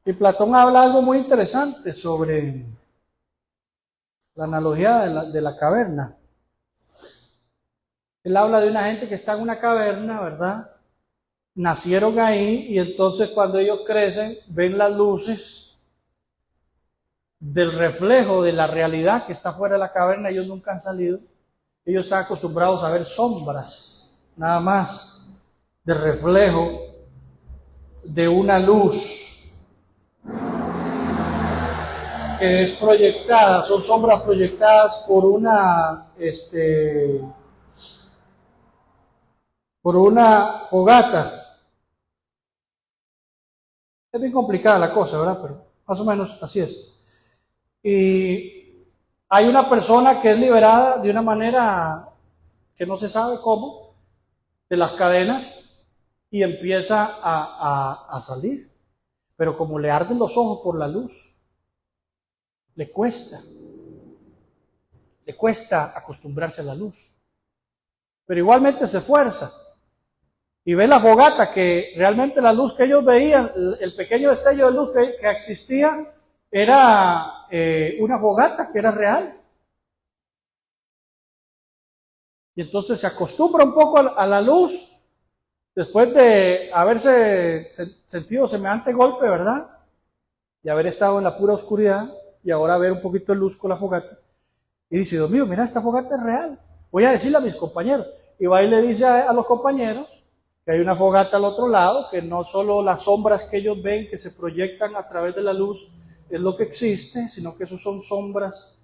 Y Platón habla algo muy interesante sobre la analogía de la caverna. Él habla de una gente que está en una caverna, ¿verdad? Nacieron ahí y entonces cuando ellos crecen ven las luces del reflejo de la realidad que está fuera de la caverna. Ellos nunca han salido. Ellos están acostumbrados a ver sombras, nada más, de reflejo de una luz que es proyectada, son sombras proyectadas por una fogata. Es bien complicada la cosa, ¿verdad? Pero más o menos así es. Y hay una persona que es liberada de una manera que no se sabe cómo, de las cadenas, y empieza a salir. Pero como le arden los ojos por la luz, le cuesta acostumbrarse a la luz. Pero igualmente se esfuerza. Y ve la fogata, que realmente la luz que ellos veían, el pequeño destello de luz que existía, era una fogata que era real. Y entonces se acostumbra un poco a la luz, después de haberse sentido semejante golpe, ¿verdad? Y haber estado en la pura oscuridad, y ahora ver un poquito de luz con la fogata. Y dice, Dios mío, mira, esta fogata es real. Voy a decirle a mis compañeros. Y va y le dice a los compañeros que hay una fogata al otro lado, que no solo las sombras que ellos ven, que se proyectan a través de la luz, es lo que existe, sino que esos son sombras,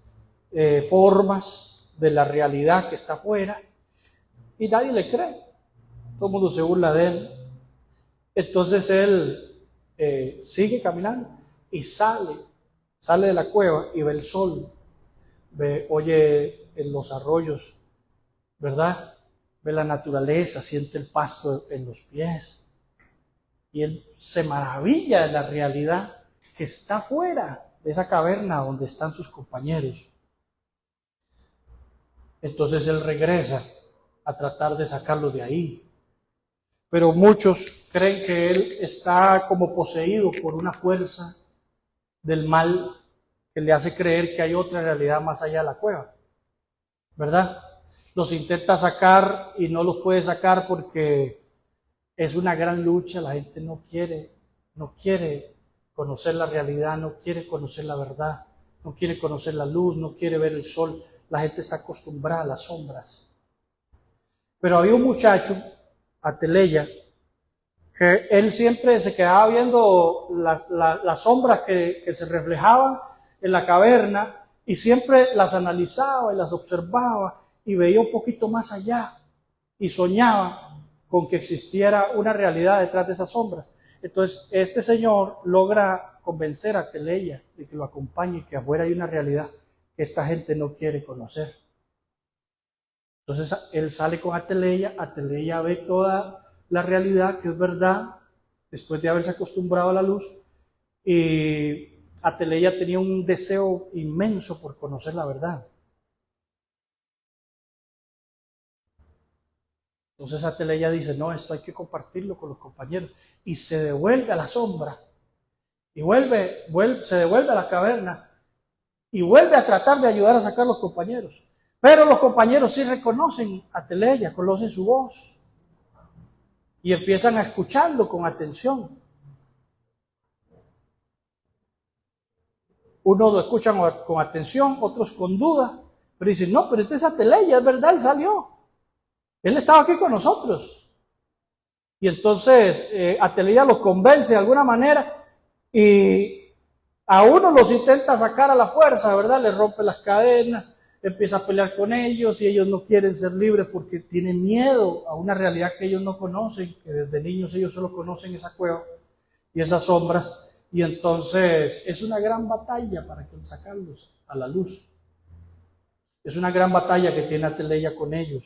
formas de la realidad que está afuera. Y nadie le cree. Todo el mundo se burla de él. Entonces él sigue caminando y sale de la cueva y ve el sol. Oye en los arroyos, ¿verdad? Ve la naturaleza, siente el pasto en los pies. Y él se maravilla de la realidad que está fuera de esa caverna donde están sus compañeros. Entonces él regresa a tratar de sacarlo de ahí. Pero muchos creen que él está como poseído por una fuerza del mal que le hace creer que hay otra realidad más allá de la cueva, ¿verdad? Los intenta sacar y no los puede sacar porque es una gran lucha. La gente no quiere conocer la realidad, no quiere conocer la verdad, no quiere conocer la luz, no quiere ver el sol. La gente está acostumbrada a las sombras. Pero había un muchacho, Ateleya, que él siempre se quedaba viendo las sombras que se reflejaban en la caverna y siempre las analizaba y las observaba y veía un poquito más allá y soñaba con que existiera una realidad detrás de esas sombras. Entonces este señor logra convencer a Ateleya de que lo acompañe, que afuera hay una realidad que esta gente no quiere conocer. Entonces él sale con Ateleya ve toda la realidad, que es verdad, después de haberse acostumbrado a la luz, y Ateleya tenía un deseo inmenso por conocer la verdad. Entonces Ateleya dice, no, esto hay que compartirlo con los compañeros, y se devuelve a la sombra, y se devuelve a la caverna, y vuelve a tratar de ayudar a sacar a los compañeros. Pero los compañeros sí reconocen a Ateleya, conocen su voz, y empiezan a escucharlo con atención. Unos lo escuchan con atención, otros con duda, pero dicen, no, pero este es Ateleya, es verdad, él salió. Él estaba aquí con nosotros. Y entonces Ateleya los convence de alguna manera y a uno los intenta sacar a la fuerza, ¿verdad? Le rompe las cadenas, empieza a pelear con ellos y ellos no quieren ser libres porque tienen miedo a una realidad que ellos no conocen, que desde niños ellos solo conocen esa cueva y esas sombras. Y entonces es una gran batalla para sacarlos a la luz. Es una gran batalla que tiene Ateleya con ellos,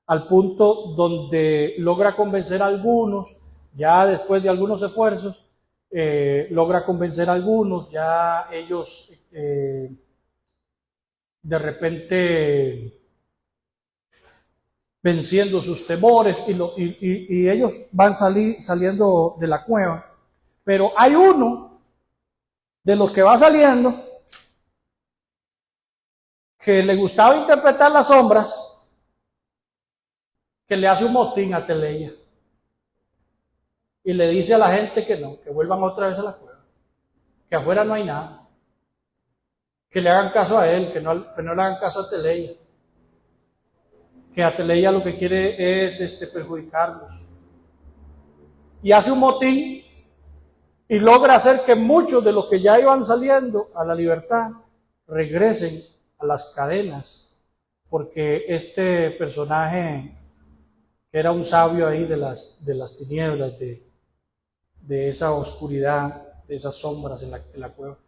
al punto donde logra convencer a algunos, ya después de algunos esfuerzos, logra convencer a algunos, ya ellos de repente venciendo sus temores y ellos van saliendo de la cueva. Pero hay uno de los que va saliendo, que le gustaba interpretar las sombras, que le hace un motín a Teleya y le dice a la gente que no, que vuelvan otra vez a la cueva, que afuera no hay nada, que le hagan caso a él, que no le hagan caso a Teleya, que a Teleya lo que quiere es perjudicarlos. Y hace un motín y logra hacer que muchos de los que ya iban saliendo a la libertad regresen a las cadenas, porque este personaje, que era un sabio ahí de las tinieblas, de esa oscuridad, de esas sombras en la cueva,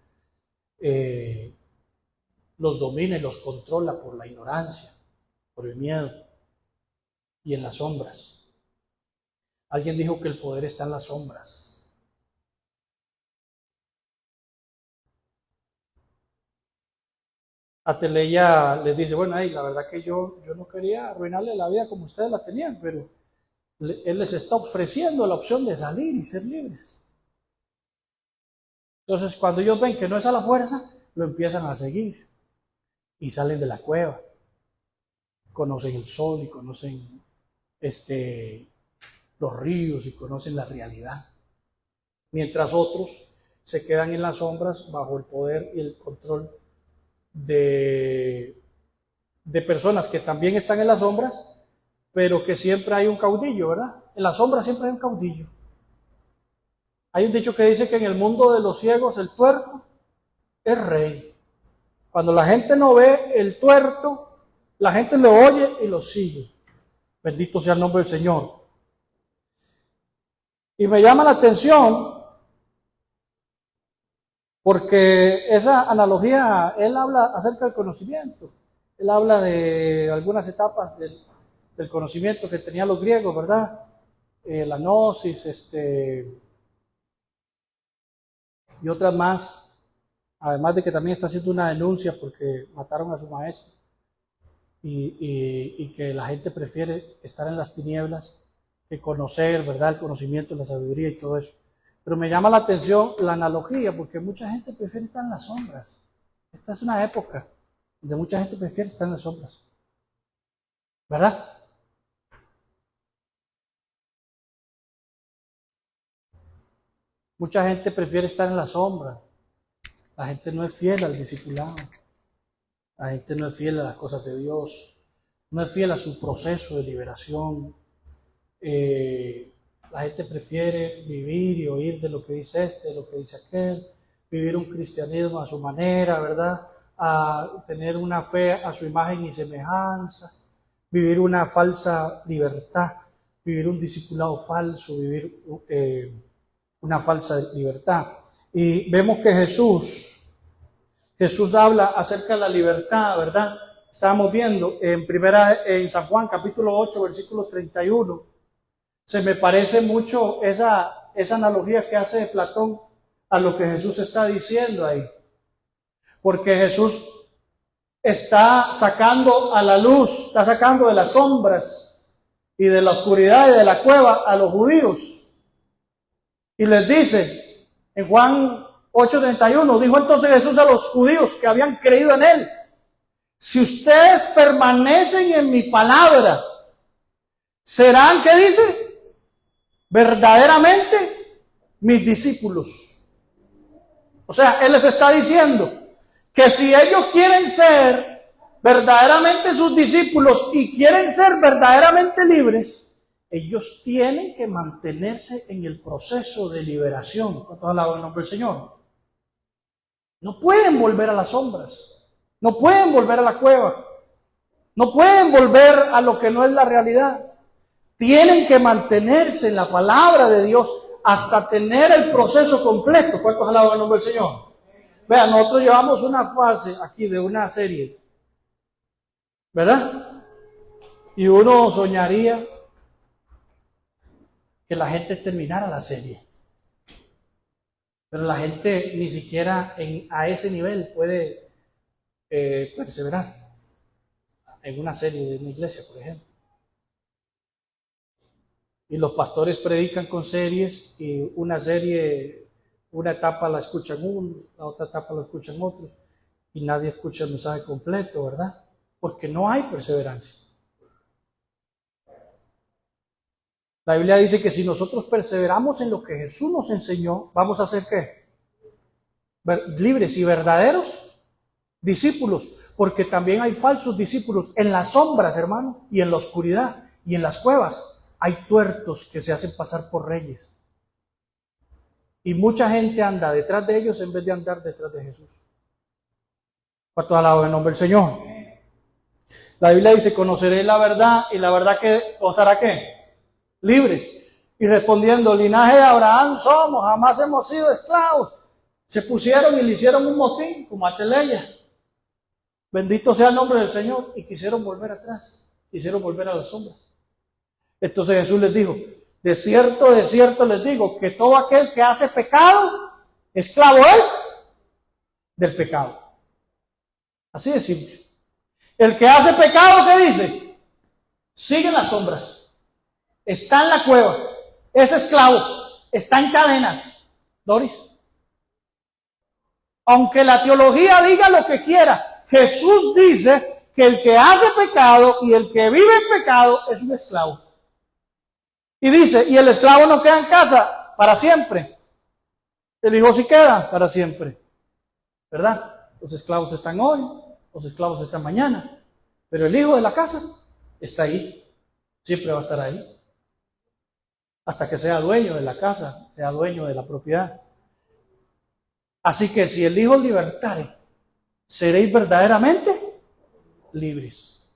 los domina y los controla por la ignorancia, por el miedo y en las sombras. Alguien dijo que el poder está en las sombras. A Teleya les dice, bueno, la verdad que yo no quería arruinarle la vida como ustedes la tenían, pero él les está ofreciendo la opción de salir y ser libres. Entonces, cuando ellos ven que no es a la fuerza, lo empiezan a seguir y salen de la cueva. Conocen el sol y conocen los ríos y conocen la realidad. Mientras otros se quedan en las sombras bajo el poder y el control de personas que también están en las sombras, pero que siempre hay un caudillo, ¿verdad? En las sombras siempre hay un caudillo. Hay un dicho que dice que en el mundo de los ciegos el tuerto es rey. Cuando la gente no ve el tuerto, la gente lo oye y lo sigue. Bendito sea el nombre del Señor. Y me llama la atención porque esa analogía, él habla acerca del conocimiento. Él habla de algunas etapas del conocimiento que tenían los griegos, ¿verdad? La gnosis, y otras más. Además de que también está haciendo una denuncia porque mataron a su maestro. Y que la gente prefiere estar en las tinieblas que conocer, ¿verdad? El conocimiento, la sabiduría y todo eso. Pero me llama la atención la analogía, porque mucha gente prefiere estar en las sombras. Esta es una época donde mucha gente prefiere estar en las sombras, ¿verdad? Mucha gente prefiere estar en la sombra. La gente no es fiel al discipulado. La gente no es fiel a las cosas de Dios. No es fiel a su proceso de liberación. La gente prefiere vivir y oír de lo que dice de lo que dice aquel, vivir un cristianismo a su manera, ¿verdad? A tener una fe a su imagen y semejanza, vivir una falsa libertad, vivir un discipulado falso, vivir una falsa libertad. Y vemos que Jesús habla acerca de la libertad, ¿verdad? Estábamos viendo en San Juan capítulo 8, versículo 31. Se me parece mucho esa analogía que hace Platón a lo que Jesús está diciendo ahí. Porque Jesús está sacando a la luz, está sacando de las sombras y de la oscuridad y de la cueva a los judíos. Y les dice, en Juan 8:31, dijo entonces Jesús a los judíos que habían creído en él, si ustedes permanecen en mi palabra, serán, ¿qué dice? Verdaderamente mis discípulos. O sea, Él les está diciendo que si ellos quieren ser verdaderamente sus discípulos y quieren ser verdaderamente libres, ellos tienen que mantenerse en el proceso de liberación. ¿Cuántos alaban el nombre del Señor? No pueden volver a las sombras, no pueden volver a la cueva, no pueden volver a lo que no es la realidad. Tienen que mantenerse en la palabra de Dios hasta tener el proceso completo. ¿Cuántos alaban el nombre del Señor? Vean, nosotros llevamos una fase aquí de una serie, ¿verdad? Y uno soñaría que la gente terminara la serie. Pero la gente ni siquiera a ese nivel puede perseverar en una serie de una iglesia, por ejemplo. Y los pastores predican con series y una serie Una etapa la escuchan unos, la otra etapa la escuchan otros, y nadie escucha el mensaje completo, ¿verdad? Porque no hay perseverancia. La Biblia dice que si nosotros perseveramos en lo que Jesús nos enseñó, vamos a ser ¿qué? Libres y verdaderos discípulos, porque también hay falsos discípulos en las sombras, hermano, y en la oscuridad, y en las cuevas. Hay tuertos que se hacen pasar por reyes. Y mucha gente anda detrás de ellos en vez de andar detrás de Jesús. ¿Cuántos alaban el nombre del Señor? La Biblia dice, conoceréis la verdad, y la verdad que os hará ¿qué? Libres. Y respondiendo, linaje de Abraham somos, jamás hemos sido esclavos. Se pusieron y le hicieron un motín, como a Ateleya. Bendito sea el nombre del Señor. Y quisieron volver atrás, quisieron volver a las sombras. Entonces Jesús les dijo, de cierto les digo, que todo aquel que hace pecado, esclavo es del pecado. Así de simple. El que hace pecado, ¿qué dice? Sigue en las sombras. Está en la cueva. Es esclavo. Está en cadenas. Doris. Aunque la teología diga lo que quiera, Jesús dice que el que hace pecado y el que vive en pecado es un esclavo. Y dice, y el esclavo no queda en casa para siempre. El hijo sí queda para siempre. ¿Verdad? Los esclavos están hoy, los esclavos están mañana. Pero el hijo de la casa está ahí. Siempre va a estar ahí. Hasta que sea dueño de la casa, sea dueño de la propiedad. Así que si el Hijo libertare, seréis verdaderamente libres.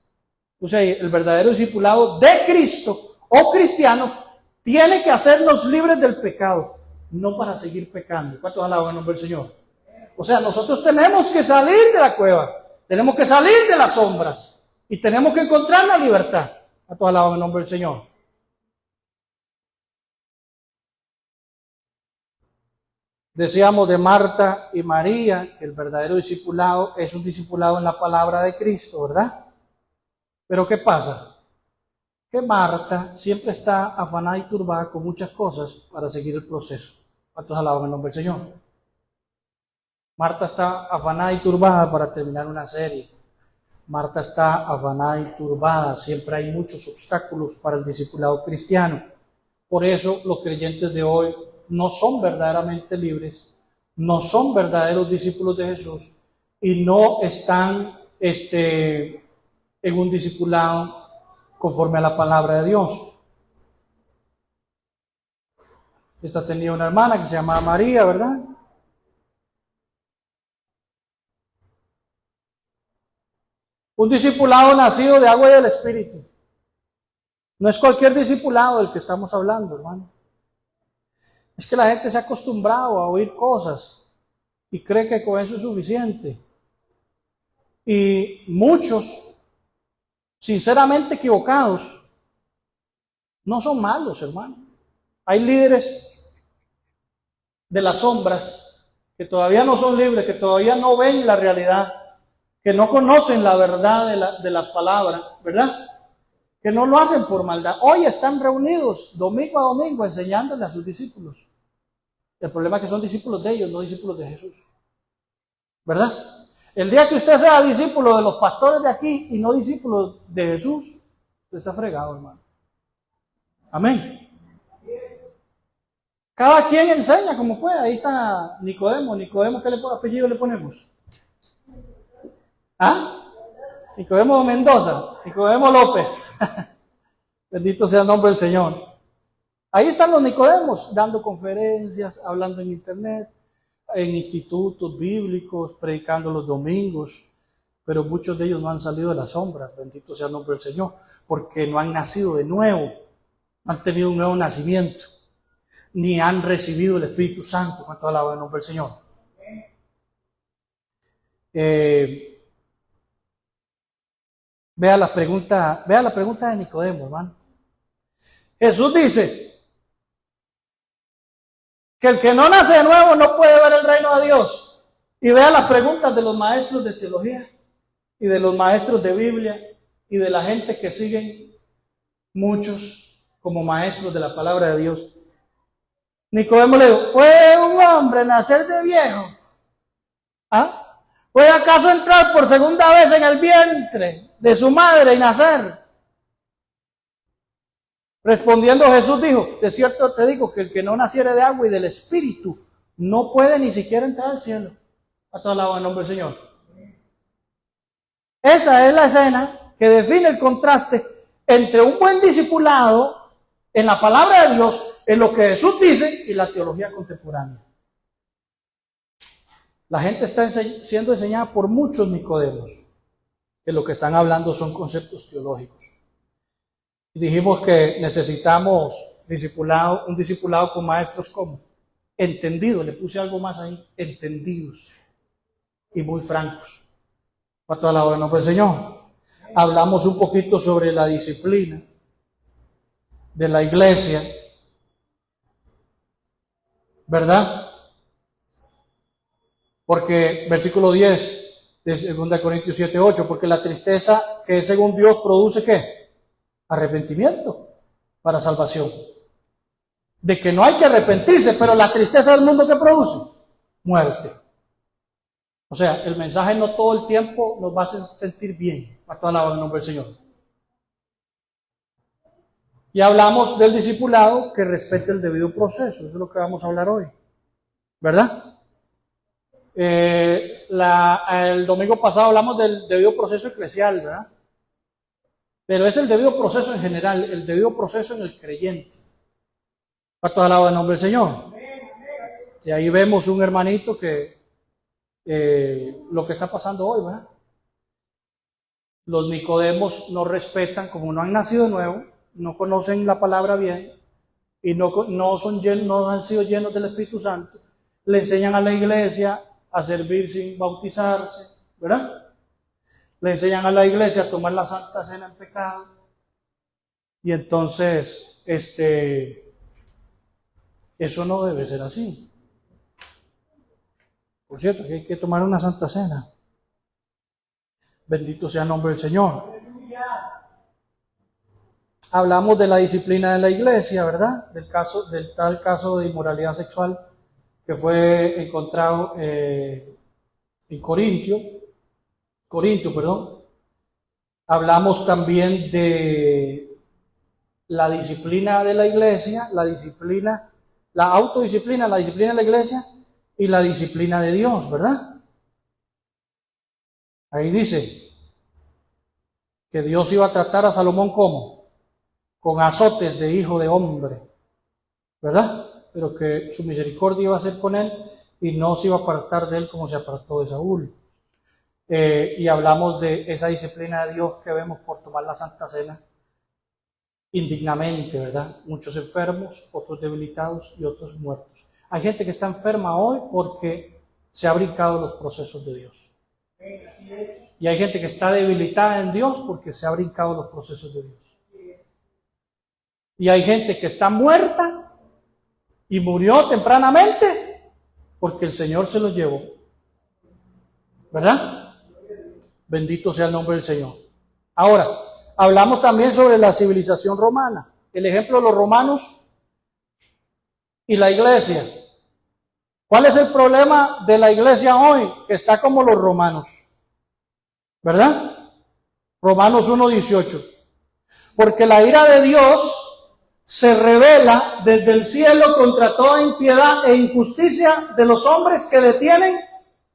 O sea, el verdadero discipulado de Cristo o cristiano tiene que hacernos libres del pecado, no para seguir pecando. ¿Cuántos alaban el nombre del Señor? O sea, nosotros tenemos que salir de la cueva, tenemos que salir de las sombras y tenemos que encontrar la libertad. ¿Cuántos alaban el nombre del Señor? Decíamos de Marta y María que el verdadero discipulado es un discipulado en la palabra de Cristo, ¿verdad? Pero ¿qué pasa? Que Marta siempre está afanada y turbada con muchas cosas para seguir el proceso. ¿Cuántos alaban el nombre del Señor? Marta está afanada y turbada para terminar una serie. Marta está afanada y turbada. Siempre hay muchos obstáculos para el discipulado cristiano. Por eso los creyentes de hoy no son verdaderamente libres, no son verdaderos discípulos de Jesús y no están en un discipulado conforme a la palabra de Dios. Esta tenía una hermana que se llamaba María, ¿verdad? Un discipulado nacido de agua y del Espíritu. No es cualquier discipulado del que estamos hablando, hermano. Es que la gente se ha acostumbrado a oír cosas y cree que con eso es suficiente. Y muchos, sinceramente equivocados, no son malos, hermano. Hay líderes de las sombras que todavía no son libres, que todavía no ven la realidad, que no conocen la verdad de la palabra, ¿verdad? Que no lo hacen por maldad. Hoy están reunidos domingo a domingo enseñándole a sus discípulos. El problema es que son discípulos de ellos, no discípulos de Jesús. ¿Verdad? El día que usted sea discípulo de los pastores de aquí y no discípulo de Jesús, usted está fregado, hermano. Amén. Cada quien enseña como puede. Ahí está Nicodemo. Nicodemo, ¿qué apellido le ponemos? ¿Ah? Nicodemo Mendoza. Nicodemo López. Bendito sea el nombre del Señor. Ahí están los Nicodemos, dando conferencias, hablando en internet, en institutos bíblicos, predicando los domingos, pero muchos de ellos no han salido de las sombras, bendito sea el nombre del Señor, porque no han nacido de nuevo, no han tenido un nuevo nacimiento, ni han recibido el Espíritu Santo. ¿Cuánto alaba el nombre del Señor? Vea la pregunta de Nicodemo, hermano. Jesús dice que el que no nace de nuevo no puede ver el reino de Dios. Y vea las preguntas de los maestros de teología y de los maestros de Biblia y de la gente que siguen muchos como maestros de la palabra de Dios. Nicodemo le dijo, ¿puede un hombre nacer de viejo? ¿Ah? ¿Puede acaso entrar por segunda vez en el vientre de su madre y nacer? Respondiendo Jesús dijo, de cierto te digo que el que no naciere de agua y del Espíritu no puede ni siquiera entrar al cielo. A toda la en nombre del Señor. Esa es la escena que define el contraste entre un buen discipulado en la palabra de Dios, en lo que Jesús dice, y la teología contemporánea. La gente está siendo enseñada por muchos Nicodemos, que lo que están hablando son conceptos teológicos. Y dijimos que necesitamos un discipulado con maestros como entendidos, le puse algo más ahí, entendidos y muy francos. Para toda la obra, pues Señor. Hablamos un poquito sobre la disciplina de la iglesia, ¿verdad? Porque versículo 10 de 2 Corintios 7:8, porque la tristeza que es según Dios produce ¿qué? Arrepentimiento para salvación. De que no hay que arrepentirse, pero la tristeza del mundo ¿qué produce? Muerte. O sea, el mensaje no todo el tiempo nos va a hacer sentir bien. Para toda la nombre del Señor. Y hablamos del discipulado que respete el debido proceso. Eso es lo que vamos a hablar hoy. ¿Verdad? El domingo pasado hablamos del debido proceso eclesial, ¿verdad? Pero es el debido proceso en general, el debido proceso en el creyente. Para toda la nombre del Señor. Y ahí vemos un hermanito que lo que está pasando hoy, ¿verdad? Los Nicodemos no respetan, como no han nacido de nuevo, no conocen la palabra bien y no han sido llenos del Espíritu Santo, le enseñan a la iglesia a servir sin bautizarse, ¿verdad? Le enseñan a la iglesia a tomar la Santa Cena en pecado. Y entonces, eso no debe ser así. Por cierto, que hay que tomar una Santa Cena. Bendito sea el nombre del Señor. Hablamos de la disciplina de la iglesia, ¿verdad? Del tal caso de inmoralidad sexual que fue encontrado en Corinto, perdón. Hablamos también de la disciplina de la iglesia, la autodisciplina, la disciplina de la iglesia y la disciplina de Dios, ¿verdad? Ahí dice que Dios iba a tratar a Salomón ¿cómo? Con azotes de hijo de hombre, ¿verdad? Pero que su misericordia iba a ser con él y no se iba a apartar de él como se apartó de Saúl. Y hablamos de esa disciplina de Dios que vemos por tomar la Santa Cena indignamente, ¿verdad? Muchos enfermos, otros debilitados y otros muertos. Hay gente que está enferma hoy porque se ha brincado los procesos de Dios. Y hay gente que está debilitada en Dios porque se ha brincado los procesos de Dios. Y hay gente que está muerta y murió tempranamente porque el Señor se los llevó. ¿Verdad? Bendito sea el nombre del Señor. Ahora, hablamos también sobre la civilización romana. El ejemplo de los romanos y la iglesia. ¿Cuál es el problema de la iglesia hoy? Que está como los romanos. ¿Verdad? Romanos 1:18. Porque la ira de Dios se revela desde el cielo contra toda impiedad e injusticia de los hombres que detienen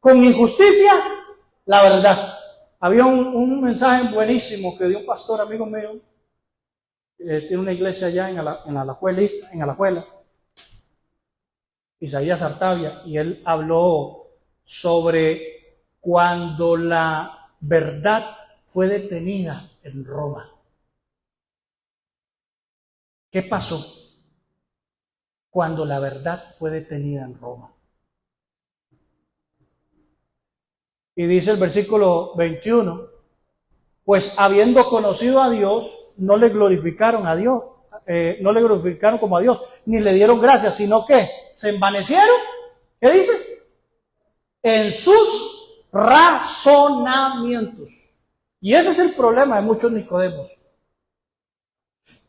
con injusticia la verdad. Había un mensaje buenísimo que dio un pastor amigo mío, tiene una iglesia allá en Alajuela, Isaías Artavia, y él habló sobre cuando la verdad fue detenida en Roma. ¿Qué pasó cuando la verdad fue detenida en Roma? Y dice el versículo 21, pues habiendo conocido a Dios, no le glorificaron a Dios, no le glorificaron como a Dios, ni le dieron gracias, sino que se envanecieron, ¿qué dice? En sus razonamientos. Y ese es el problema de muchos Nicodemos.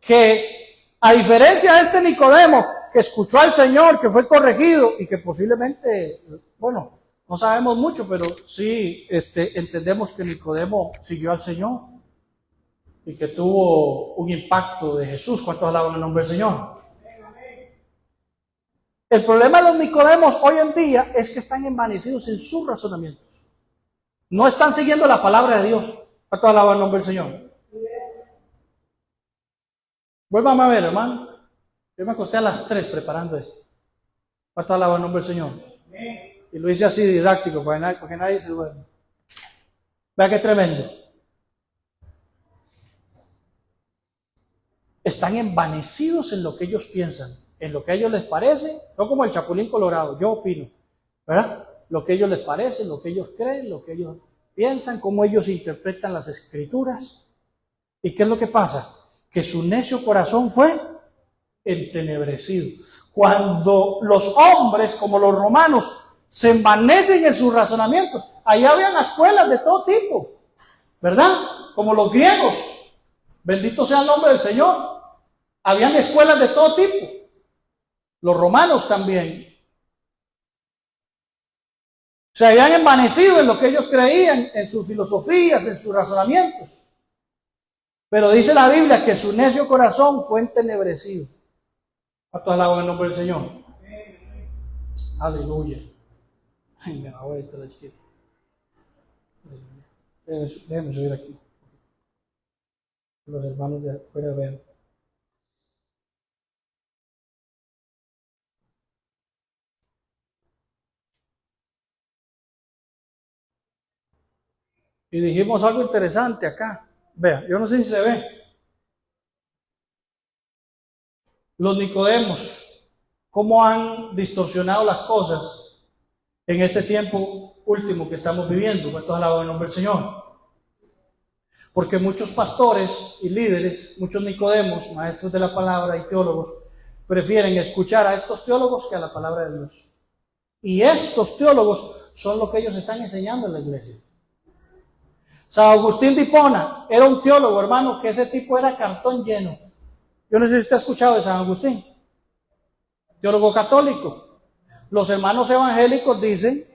Que a diferencia de este Nicodemo, que escuchó al Señor, que fue corregido y que posiblemente, bueno, no sabemos mucho, pero sí entendemos que Nicodemo siguió al Señor y que tuvo un impacto de Jesús. ¿Cuántos alaban el nombre del Señor? El problema de los Nicodemos hoy en día es que están envanecidos en sus razonamientos. No están siguiendo la palabra de Dios. ¿Cuántos alaban el nombre del Señor? Vuelvan a ver, hermano. Yo me acosté a las 3 preparando esto. ¿Cuántos alaban el nombre del Señor? Y lo hice así didáctico para que nadie se duerma. Vea qué tremendo. Están envanecidos en lo que ellos piensan, en lo que a ellos les parece, no como el Chapulín Colorado, yo opino, ¿verdad? Lo que a ellos les parece, lo que ellos creen, lo que ellos piensan, cómo ellos interpretan las Escrituras. ¿Y qué es lo que pasa? Que su necio corazón fue entenebrecido. Cuando los hombres, como los romanos, se envanecen en sus razonamientos, ahí habían escuelas de todo tipo, ¿verdad? Como los griegos, bendito sea el nombre del Señor. Habían escuelas de todo tipo. Los romanos también. Se habían envanecido en lo que ellos creían, en sus filosofías, en sus razonamientos. Pero dice la Biblia que su necio corazón fue entenebrecido. A todas las en el nombre del Señor. Aleluya. Ay, me voy a esta la chiquita. Déjenme subir aquí. Los hermanos de afuera vean. Y dijimos algo interesante acá. Vea, yo no sé si se ve. Los Nicodemos, cómo han distorsionado las cosas en este tiempo último que estamos viviendo. ¿Cuántos alaban el nombre del Señor? Porque muchos pastores y líderes, muchos Nicodemos, maestros de la palabra y teólogos, prefieren escuchar a estos teólogos que a la palabra de Dios. Y estos teólogos son lo que ellos están enseñando en la iglesia. San Agustín de Hipona era un teólogo, hermano, que ese tipo era cartón lleno. Yo no sé si usted ha escuchado de San Agustín, teólogo católico. Los hermanos evangélicos dicen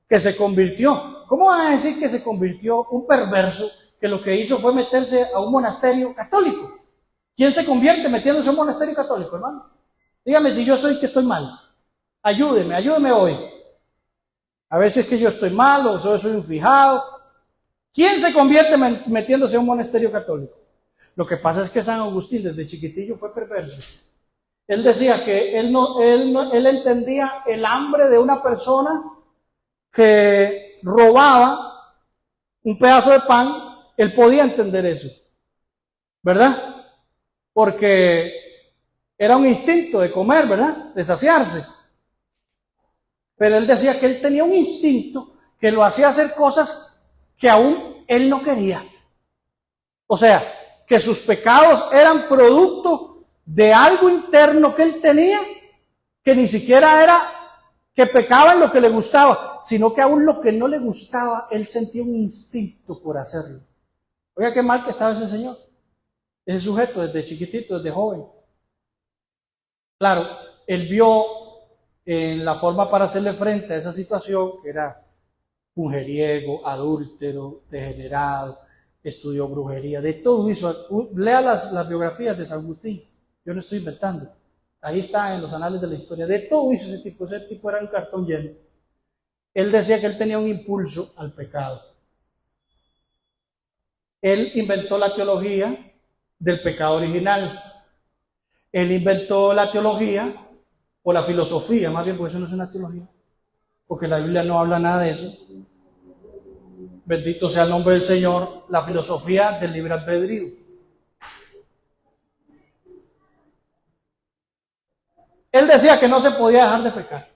que se convirtió. ¿Cómo van a decir que se convirtió un perverso que lo que hizo fue meterse a un monasterio católico? ¿Quién se convierte metiéndose a un monasterio católico, hermano? Dígame si yo soy que estoy mal. Ayúdeme hoy. A ver si es que yo estoy mal o soy un fijado. ¿Quién se convierte metiéndose a un monasterio católico? Lo que pasa es que San Agustín desde chiquitillo fue perverso. Él decía que él entendía el hambre de una persona que robaba un pedazo de pan. Él podía entender eso, ¿verdad? Porque era un instinto de comer, ¿verdad? De saciarse. Pero él decía que él tenía un instinto que lo hacía hacer cosas que aún él no quería. O sea, que sus pecados eran producto de algo interno que él tenía, que ni siquiera era que pecaba en lo que le gustaba, sino que aún lo que no le gustaba, él sentía un instinto por hacerlo. Oiga qué mal que estaba ese señor, ese sujeto desde chiquitito, desde joven. Claro, él vio en la forma para hacerle frente a esa situación, que era mujeriego, adúltero, degenerado, estudió brujería, de todo eso. Lea las biografías de San Agustín, yo no estoy inventando. Ahí está en los anales de la historia. De todo hizo ese tipo era un cartón lleno. Él decía que él tenía un impulso al pecado. Él inventó la teología del pecado original. Él inventó la teología, o la filosofía, más bien, porque eso no es una teología, porque la Biblia no habla nada de eso. Bendito sea el nombre del Señor, la filosofía del libre albedrío. Él decía que no se podía dejar de pecar.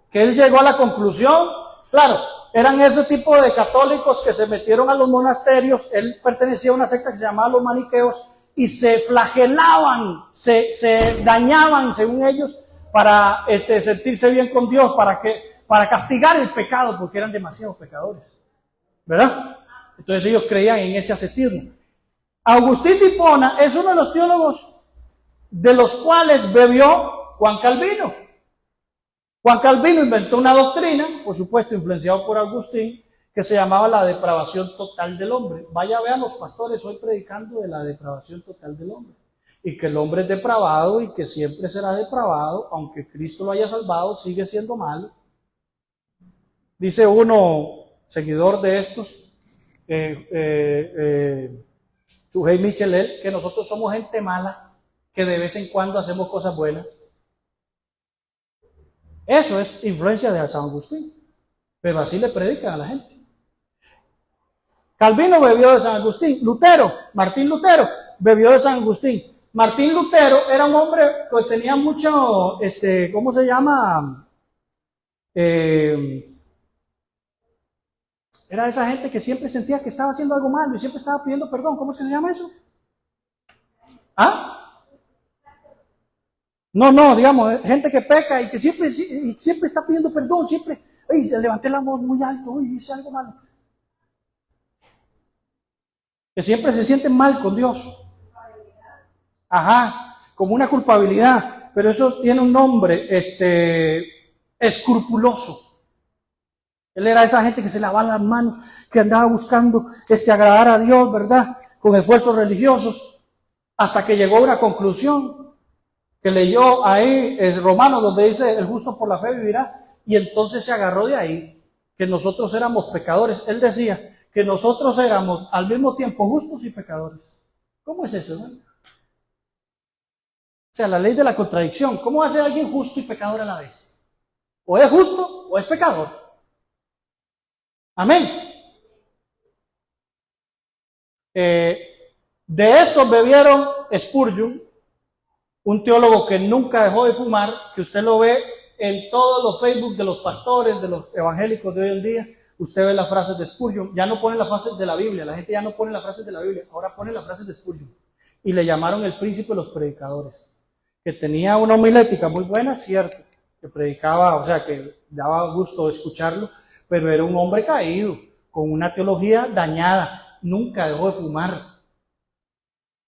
Que él llegó a la conclusión, claro, eran ese tipo de católicos que se metieron a los monasterios. Él pertenecía a una secta que se llamaba los maniqueos y se flagelaban, se dañaban, según ellos, para sentirse bien con Dios, para castigar el pecado, porque eran demasiados pecadores, ¿verdad? Entonces ellos creían en ese ascetismo. Agustín de Hipona es uno de los teólogos de los cuales bebió Juan Calvino. Juan Calvino inventó una doctrina, por supuesto influenciado por Agustín, que se llamaba la depravación total del hombre. Vaya a ver a los pastores hoy predicando de la depravación total del hombre. Y que el hombre es depravado y que siempre será depravado, aunque Cristo lo haya salvado, sigue siendo malo. Dice uno, seguidor de estos, Sujei Michelet, que nosotros somos gente mala, que de vez en cuando hacemos cosas buenas. Eso es influencia de San Agustín, pero así le predican a la gente. Calvino bebió de San Agustín. Lutero, Martín Lutero, bebió de San Agustín. Martín Lutero era un hombre que tenía mucho, ¿cómo se llama? Era esa gente que siempre sentía que estaba haciendo algo malo y siempre estaba pidiendo perdón. ¿Cómo es que se llama eso? ¿Ah? No, digamos, gente que peca y que siempre está pidiendo perdón, siempre, levanté la voz muy alto, hice algo malo. Que siempre se sienten mal con Dios. Ajá, como una culpabilidad, pero eso tiene un nombre, escrupuloso. Él era esa gente que se lavaba las manos, que andaba buscando agradar a Dios, ¿verdad? Con esfuerzos religiosos, hasta que llegó a una conclusión, que leyó ahí Romanos, donde dice, el justo por la fe vivirá, y entonces se agarró de ahí, que nosotros éramos pecadores. Él decía que nosotros éramos al mismo tiempo justos y pecadores. ¿Cómo es eso, no? O sea, la ley de la contradicción. ¿Cómo hace alguien justo y pecador a la vez? O es justo o es pecador. Amén. De estos bebieron Spurgeon, un teólogo que nunca dejó de fumar, que usted lo ve en todos los Facebook de los pastores, de los evangélicos de hoy en día. Usted ve las frases de Spurgeon. Ya no ponen las frases de la Biblia, la gente ya no pone las frases de la Biblia, ahora pone las frases de Spurgeon. Y le llamaron el príncipe de los predicadores, que tenía una homilética muy buena, cierto, que predicaba, o sea, que daba gusto escucharlo, pero era un hombre caído, con una teología dañada, nunca dejó de fumar. ¿A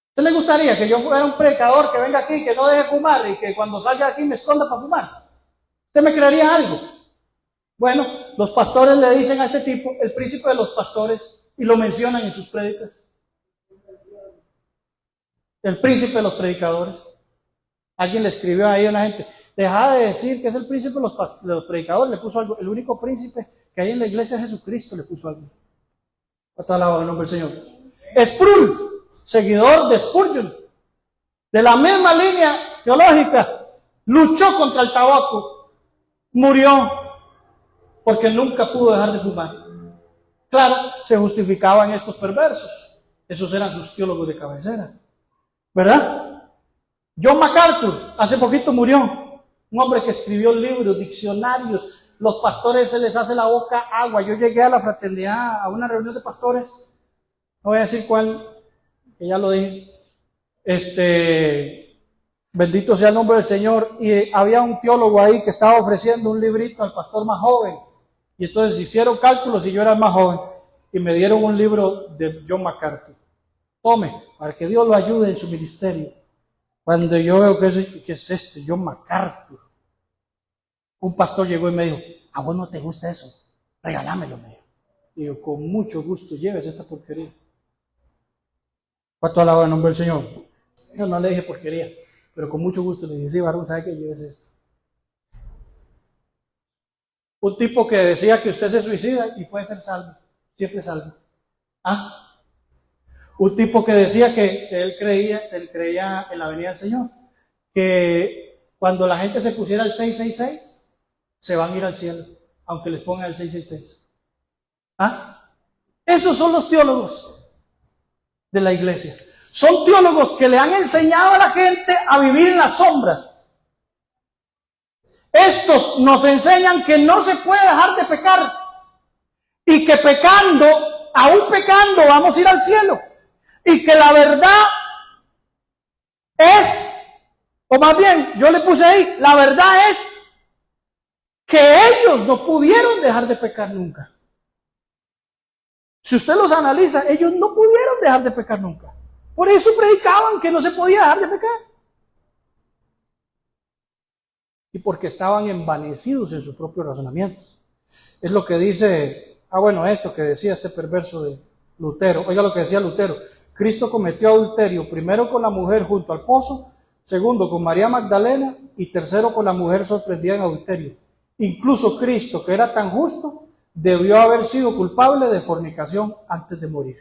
usted le gustaría que yo fuera un predicador que venga aquí, que no deje fumar y que cuando salga aquí me esconda para fumar? ¿Usted me creería algo? Bueno, los pastores le dicen a este tipo el príncipe de los pastores y lo mencionan en sus prédicas. El príncipe de los predicadores. Alguien le escribió ahí a una gente, deja de decir que es el príncipe de los predicadores, le puso algo. El único príncipe que hay en la iglesia es Jesucristo, le puso algo. A toda la el nombre del Señor. Sproul, seguidor de Spurgeon, de la misma línea teológica, luchó contra el tabaco, murió porque nunca pudo dejar de fumar. Claro, se justificaban estos perversos, esos eran sus teólogos de cabecera, ¿verdad? John MacArthur, hace poquito murió, un hombre que escribió libros, diccionarios. Los pastores se les hace la boca agua. Yo llegué a la fraternidad, a una reunión de pastores, no voy a decir cuál, que ya lo dije, bendito sea el nombre del Señor, y había un teólogo ahí que estaba ofreciendo un librito al pastor más joven, y entonces hicieron cálculos y yo era el más joven, y me dieron un libro de John MacArthur. Tome, para que Dios lo ayude en su ministerio. Cuando yo veo que es John MacArthur, un pastor llegó y me dijo, ¿a vos no te gusta eso? Regálamelo, me dijo. Y yo, con mucho gusto, lleves esta porquería. ¿Cuánto alaba el nombre del Señor? Yo no le dije porquería, pero con mucho gusto le dije, sí, varón, ¿sabe qué? Lleves esto. Un tipo que decía que usted se suicida y puede ser salvo, siempre salvo. ¿Ah? Un tipo que decía que él creía en la venida del Señor, que cuando la gente se pusiera el 666, se van a ir al cielo, aunque les pongan el 666. ¿Ah? Esos son los teólogos de la iglesia. Son teólogos que le han enseñado a la gente a vivir en las sombras. Estos nos enseñan que no se puede dejar de pecar y que pecando, aún pecando, vamos a ir al cielo. Y que la verdad es, o más bien, yo le puse ahí, la verdad es que ellos no pudieron dejar de pecar nunca. Si usted los analiza, ellos no pudieron dejar de pecar nunca. Por eso predicaban que no se podía dejar de pecar. y porque estaban envanecidos en sus propios razonamientos. Es lo que dice, esto que decía este perverso de Lutero. Oiga lo que decía Lutero. Cristo cometió adulterio, primero con la mujer junto al pozo, segundo con María Magdalena y tercero con la mujer sorprendida en adulterio. Incluso Cristo, que era tan justo, debió haber sido culpable de fornicación antes de morir.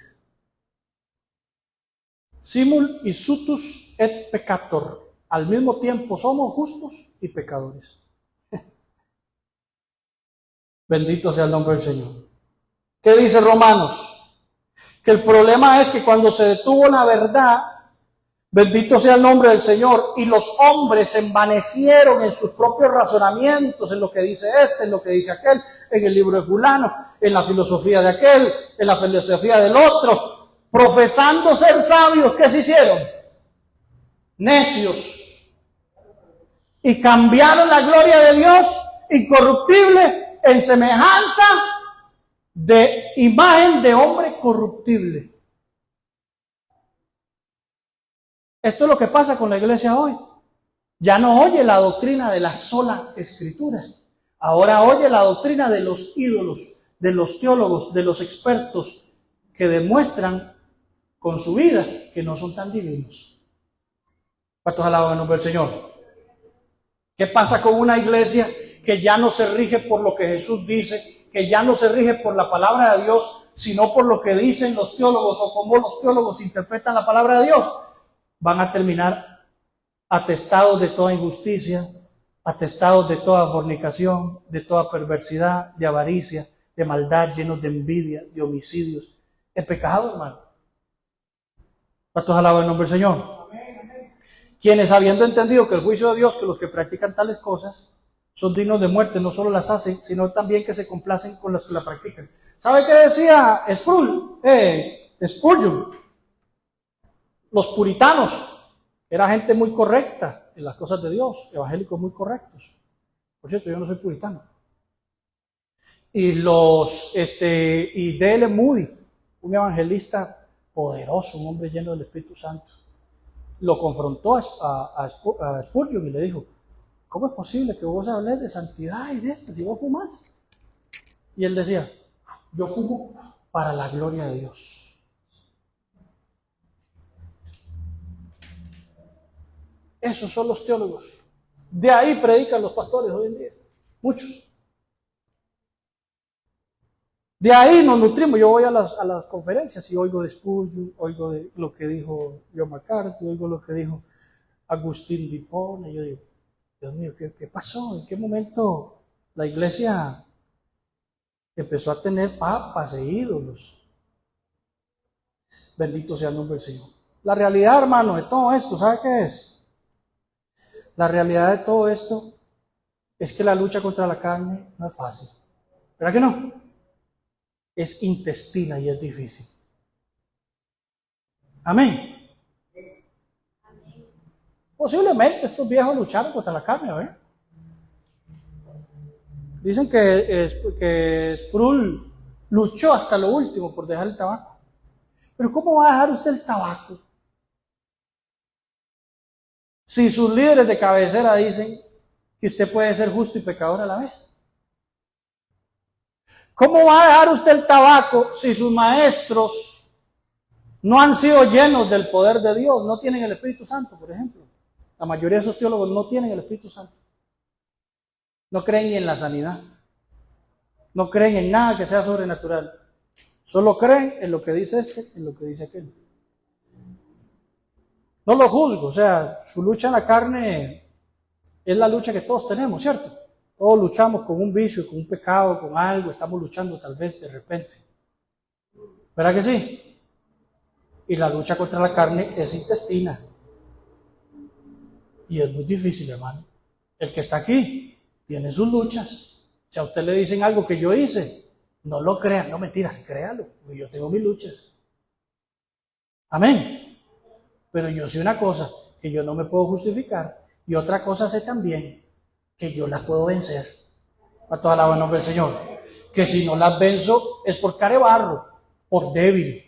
Simul isutus et peccator. Al mismo tiempo somos justos y pecadores. Bendito sea el nombre del Señor. ¿Qué dice Romanos? Que el problema es que cuando se detuvo la verdad, bendito sea el nombre del Señor, y los hombres se envanecieron en sus propios razonamientos, en lo que dice este, en lo que dice aquel, en el libro de fulano, en la filosofía de aquel, en la filosofía del otro, profesando ser sabios, ¿qué se hicieron? Necios. Y cambiaron la gloria de Dios incorruptible en semejanza de imagen de hombre corruptible. Esto es lo que pasa con la iglesia hoy. Ya no oye la doctrina de la sola escritura. Ahora oye la doctrina de los ídolos, de los teólogos, de los expertos que demuestran con su vida que no son tan divinos. ¿Cuántos alaban el nombre del Señor? ¿Qué pasa con una iglesia que ya no se rige por lo que Jesús dice, que ya no se rige por la palabra de Dios, sino por lo que dicen los teólogos o cómo los teólogos interpretan la palabra de Dios? Van a terminar atestados de toda injusticia, atestados de toda fornicación, de toda perversidad, de avaricia, de maldad, llenos de envidia, de homicidios. Es pecado, hermano. ¿Cuántos alaban el nombre del Señor? Quienes, habiendo entendido que el juicio de Dios, que los que practican tales cosas son dignos de muerte, no solo las hacen, sino también que se complacen con los que la practican. ¿Sabe qué decía Spurgeon? Los puritanos, era gente muy correcta en las cosas de Dios, evangélicos muy correctos. Por cierto, yo no soy puritano. Y D.L. Moody, un evangelista poderoso, un hombre lleno del Espíritu Santo, lo confrontó a Spurgeon y le dijo: ¿cómo es posible que vos hables de santidad y de esto si vos fumás? Y él decía: yo fumo para la gloria de Dios. Esos son los teólogos. De ahí predican los pastores hoy en día. Muchos. De ahí nos nutrimos. Yo voy a las conferencias y oigo de Spurgeon, oigo de lo que dijo John MacArthur, oigo lo que dijo Agustín de Hipona. Y yo digo: Dios mío, ¿qué pasó? ¿En qué momento la iglesia empezó a tener papas e ídolos? Bendito sea el nombre del Señor. La realidad, hermano, de todo esto, ¿sabe qué es? La realidad de todo esto es que la lucha contra la carne no es fácil. ¿Verdad que no? Es intestina y es difícil. Amén. Posiblemente estos viejos lucharon contra la carne, ¿verdad? Dicen que Sproul luchó hasta lo último por dejar el tabaco. Pero ¿cómo va a dejar usted el tabaco si sus líderes de cabecera dicen que usted puede ser justo y pecador a la vez? ¿Cómo va a dejar usted el tabaco si sus maestros no han sido llenos del poder de Dios? No tienen el Espíritu Santo, por ejemplo. La mayoría de esos teólogos no tienen el Espíritu Santo. No creen ni en la sanidad. No creen en nada que sea sobrenatural. Solo creen en lo que dice este, en lo que dice aquel. No lo juzgo, o sea, su lucha en la carne es la lucha que todos tenemos, ¿cierto? Todos luchamos con un vicio, con un pecado, con algo, estamos luchando tal vez de repente. ¿Verdad que sí? Y la lucha contra la carne es intestina. Y es muy difícil, hermano. El que está aquí tiene sus luchas. Si a usted le dicen algo que yo hice, no lo crea, no mentiras, créalo, porque yo tengo mis luchas. Amén. Pero yo sé una cosa, que yo no me puedo justificar, y otra cosa sé también, que yo las puedo vencer. A toda la nombre del Señor. Que si no las venzo es por carebarro, por débil.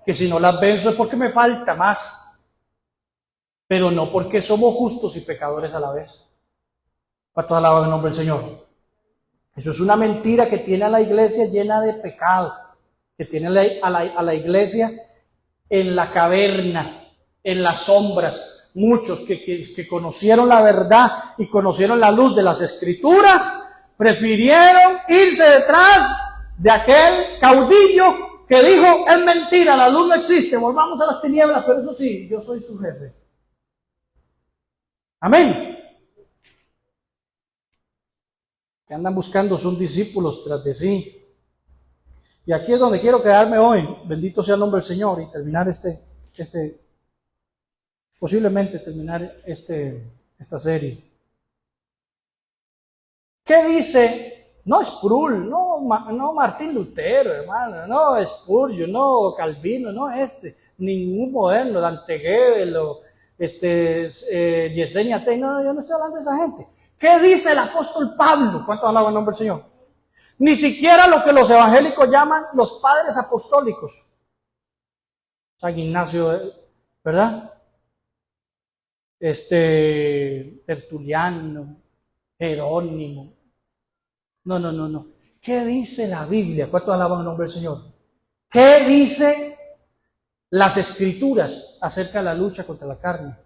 Que si no las venzo es porque me falta más. Pero no porque somos justos y pecadores a la vez. ¿Cuántos alaban el nombre del Señor? Eso es una mentira que tiene a la iglesia llena de pecado, que tiene a la iglesia en la caverna, en las sombras. Muchos que conocieron la verdad y conocieron la luz de las Escrituras, prefirieron irse detrás de aquel caudillo que dijo, es mentira, la luz no existe, volvamos a las tinieblas, pero eso sí, yo soy su jefe. Amén. Que andan buscando son discípulos tras de sí. Y aquí es donde quiero quedarme hoy. Bendito sea el nombre del Señor y terminar posiblemente terminar esta serie. ¿Qué dice? No Sproul, no Martín Lutero, hermano, no Spurgeon, no Calvino, no ningún moderno, Dante Gebel o Yesenia Ten, no, yo no estoy hablando de esa gente. ¿Qué dice el apóstol Pablo? ¿Cuántos alaban el nombre del Señor? Ni siquiera lo que los evangélicos llaman los padres apostólicos. San Ignacio, ¿verdad? Tertuliano, Jerónimo. No. ¿Qué dice la Biblia? ¿Cuántos alaban el nombre del Señor? ¿Qué dice las Escrituras acerca de la lucha contra la carne?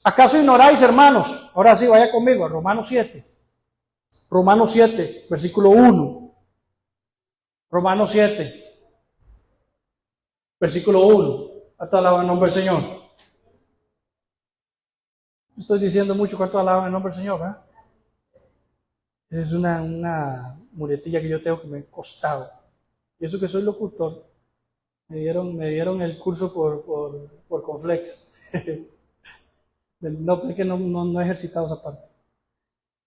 ¿Acaso ignoráis, hermanos? Ahora sí, vaya conmigo a Romanos 7. Romanos 7, versículo 1. Romanos 7, versículo 1. ¿Cuánto alaban el nombre del Señor? Estoy diciendo mucho cuánto alaban el nombre del Señor, ¿verdad? Esa es una muletilla que yo tengo que me ha costado. Y eso que soy locutor. Me dieron el curso por Conflex. No, es que no he ejercitado esa parte.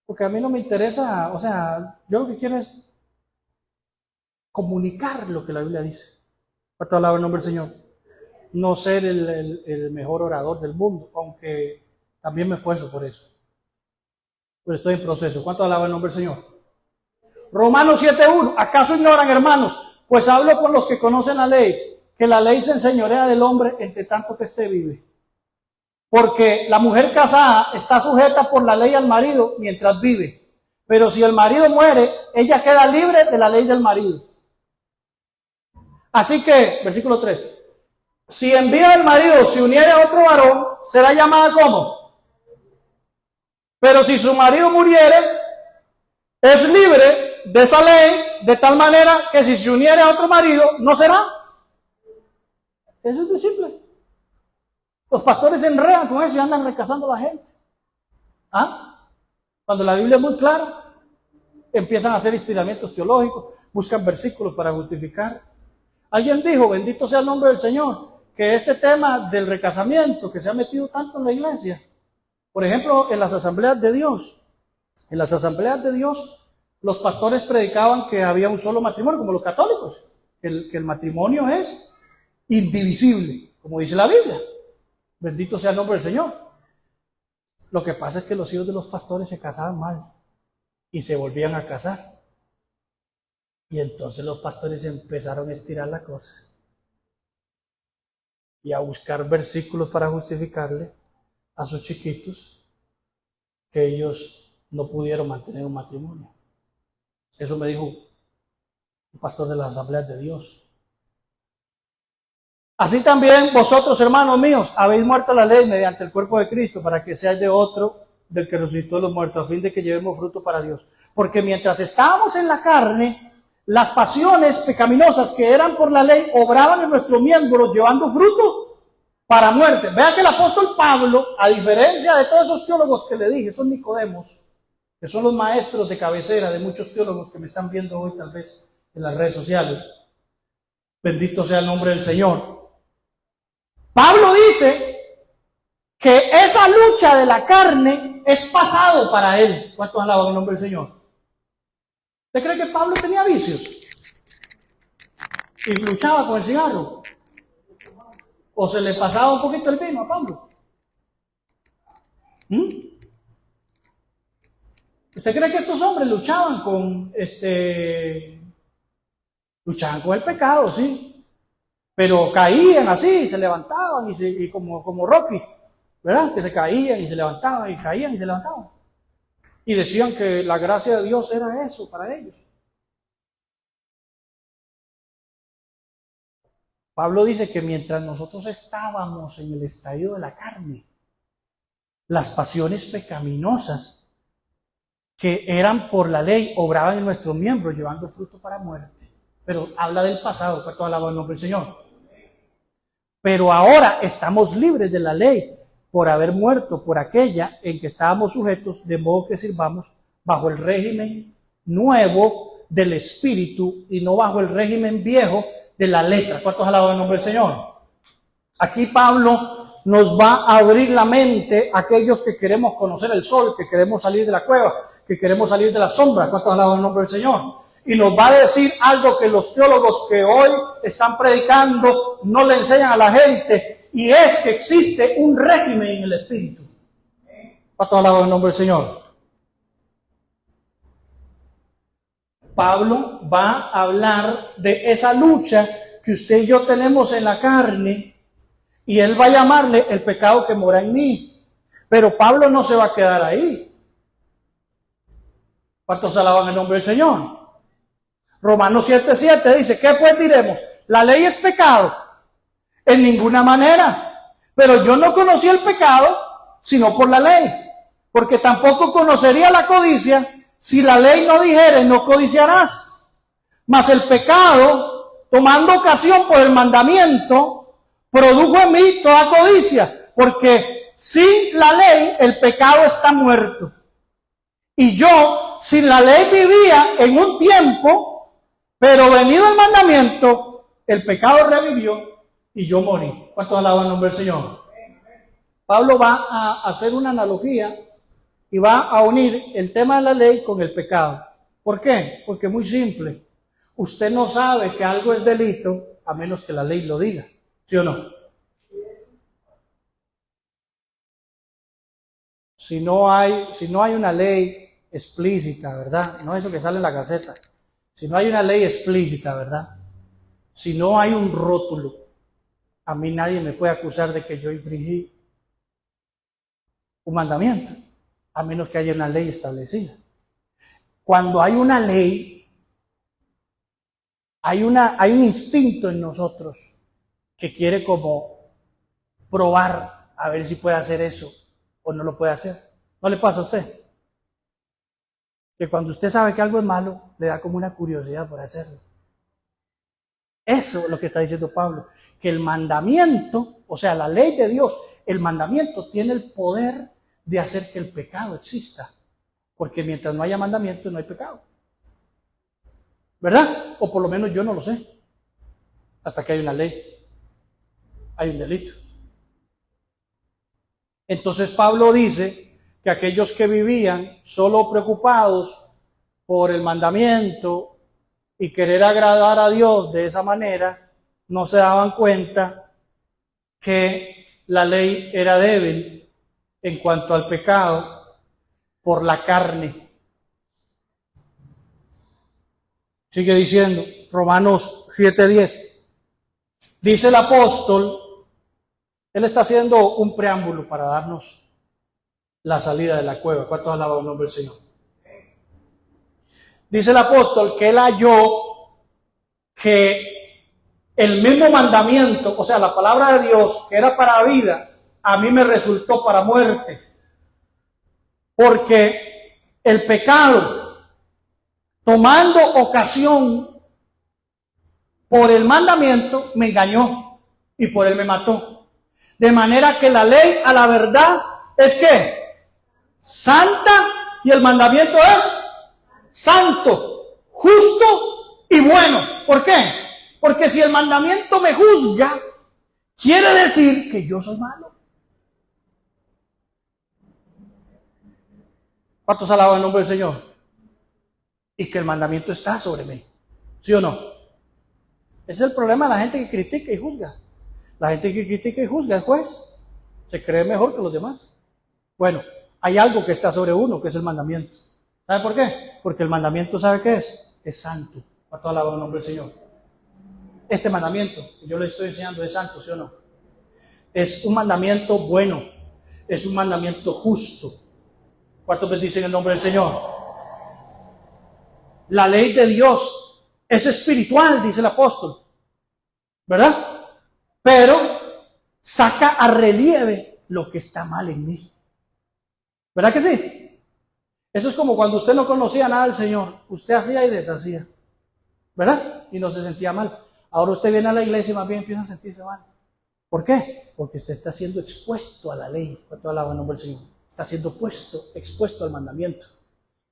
Porque a mí no me interesa, o sea, yo lo que quiero es comunicar lo que la Biblia dice. ¿Cuánto alaba el nombre del Señor? No ser el mejor orador del mundo, aunque también me esfuerzo por eso. Pero estoy en proceso. ¿Cuánto alaba el nombre del Señor? Romanos 7:1. ¿Acaso ignoran, hermanos? Pues hablo con los que conocen la ley, que la ley se enseñorea del hombre entre tanto que éste vive. Porque la mujer casada está sujeta por la ley al marido mientras vive. Pero si el marido muere, ella queda libre de la ley del marido. Así que, versículo 3. Si en vida del marido se uniere a otro varón, será llamada ¿cómo? Pero si su marido muriere, es libre de esa ley, de tal manera que si se uniere a otro marido, no será. Eso es muy simple. Los pastores se enredan con eso y andan recasando a la gente. ¿Ah? Cuando la Biblia es muy clara, empiezan a hacer estiramientos teológicos, buscan versículos para justificar. Alguien dijo, bendito sea el nombre del Señor, que este tema del recasamiento que se ha metido tanto en la iglesia, por ejemplo, en las asambleas de Dios, los pastores predicaban que había un solo matrimonio, como los católicos, que el matrimonio es indivisible, como dice la Biblia. Bendito sea el nombre del Señor. Lo que pasa es que los hijos de los pastores se casaban mal y se volvían a casar. Y entonces los pastores empezaron a estirar la cosa y a buscar versículos para justificarle a sus chiquitos que ellos no pudieron mantener un matrimonio. Eso me dijo un pastor de las asambleas de Dios. Así también vosotros, hermanos míos, habéis muerto a la ley mediante el cuerpo de Cristo para que seáis de otro del que resucitó de los muertos, a fin de que llevemos fruto para Dios. Porque mientras estábamos en la carne, las pasiones pecaminosas que eran por la ley obraban en nuestros miembros llevando fruto para muerte. Vea que el apóstol Pablo, a diferencia de todos esos teólogos que le dije, son Nicodemos, que son los maestros de cabecera de muchos teólogos que me están viendo hoy tal vez en las redes sociales. Bendito sea el nombre del Señor. Pablo dice que esa lucha de la carne es pasado para él. ¿Cuántos alaban el nombre del Señor? ¿Usted cree que Pablo tenía vicios? ¿Y luchaba con el cigarro? ¿O se le pasaba un poquito el vino a Pablo? ¿Usted cree que estos hombres luchaban con el pecado, sí? Pero caían así, se levantaban y como Rocky, ¿verdad? Que se caían y se levantaban, y caían y se levantaban. Y decían que la gracia de Dios era eso para ellos. Pablo dice que mientras nosotros estábamos en el estadio de la carne, las pasiones pecaminosas que eran por la ley obraban en nuestros miembros, llevando fruto para muerte. Pero habla del pasado, que todo alaba el nombre del Señor. Pero ahora estamos libres de la ley por haber muerto por aquella en que estábamos sujetos, de modo que sirvamos bajo el régimen nuevo del Espíritu y no bajo el régimen viejo de la letra. ¿Cuántos alaban el nombre del Señor? Aquí Pablo nos va a abrir la mente a aquellos que queremos conocer el sol, que queremos salir de la cueva, que queremos salir de la sombra. ¿Cuántos alaban el nombre del Señor? Y nos va a decir algo que los teólogos que hoy están predicando no le enseñan a la gente, y es que existe un régimen en el Espíritu. ¿Cuántos alaban el nombre del Señor? Pablo va a hablar de esa lucha que usted y yo tenemos en la carne, y él va a llamarle el pecado que mora en mí. Pero Pablo no se va a quedar ahí. ¿Cuántos alaban el nombre del Señor? Romanos 7:7 dice, ¿qué pues diremos? ¿La ley es pecado? En ninguna manera. Pero yo no conocí el pecado sino por la ley, porque tampoco conocería la codicia si la ley no dijere, no codiciarás. Mas el pecado, tomando ocasión por el mandamiento, produjo en mí toda codicia, porque sin la ley el pecado está muerto. Y yo sin la ley vivía en un tiempo, pero venido el mandamiento, el pecado revivió y yo morí. ¿Cuántos alaban el nombre del Señor? Pablo va a hacer una analogía y va a unir el tema de la ley con el pecado. ¿Por qué? Porque es muy simple. Usted no sabe que algo es delito a menos que la ley lo diga. ¿Sí o no? Si no hay una ley explícita, ¿verdad? No es eso que sale en la Gaceta. Si no hay una ley explícita, ¿verdad? Si no hay un rótulo, a mí nadie me puede acusar de que yo infringí un mandamiento, a menos que haya una ley establecida. Cuando hay una ley, hay un instinto en nosotros que quiere como probar a ver si puede hacer eso o no lo puede hacer. ¿No le pasa a usted? Que cuando usted sabe que algo es malo, le da como una curiosidad por hacerlo. Eso es lo que está diciendo Pablo, que el mandamiento, o sea, la ley de Dios, el mandamiento tiene el poder de hacer que el pecado exista, porque mientras no haya mandamiento no hay pecado, ¿verdad? O por lo menos yo no lo sé, hasta que hay una ley, hay un delito. Entonces Pablo dice que aquellos que vivían solo preocupados por el mandamiento y querer agradar a Dios de esa manera, no se daban cuenta que la ley era débil en cuanto al pecado por la carne. Sigue diciendo, Romanos 7:10. Dice el apóstol, él está haciendo un preámbulo para darnos la salida de la cueva. ¿Cuántos alaban el nombre del Señor? Dice el apóstol que él halló que el mismo mandamiento, o sea, la palabra de Dios, que era para vida, a mí me resultó para muerte. Porque el pecado, tomando ocasión por el mandamiento, me engañó y por él me mató. De manera que la ley a la verdad es que santa y el mandamiento es santo, justo y bueno. ¿Por qué? Porque si el mandamiento me juzga, quiere decir que yo soy malo. ¿Cuántos alaban el nombre del Señor? Y que el mandamiento está sobre mí. ¿Sí o no? Ese es el problema de la gente que critica y juzga. La gente que critica y juzga es juez. Se cree mejor que los demás. Bueno, hay algo que está sobre uno, que es el mandamiento. ¿Sabe por qué? Porque el mandamiento, ¿sabe qué es? Es santo. ¿Cuántos alaban el nombre del Señor? Este mandamiento que yo le estoy enseñando es santo, ¿sí o no? Es un mandamiento bueno. es un mandamiento justo. ¿Cuántos bendicen el nombre del Señor? La ley de Dios es espiritual, dice el apóstol, ¿verdad? Pero saca a relieve lo que está mal en mí. ¿Verdad que sí? Eso es como cuando usted no conocía nada del Señor. Usted hacía y deshacía, ¿verdad? Y no se sentía mal. Ahora usted viene a la iglesia y más bien empieza a sentirse mal. ¿Por qué? Porque usted está siendo expuesto a la ley. ¿Cuánto alaba el nombre del Señor? Está siendo expuesto al mandamiento.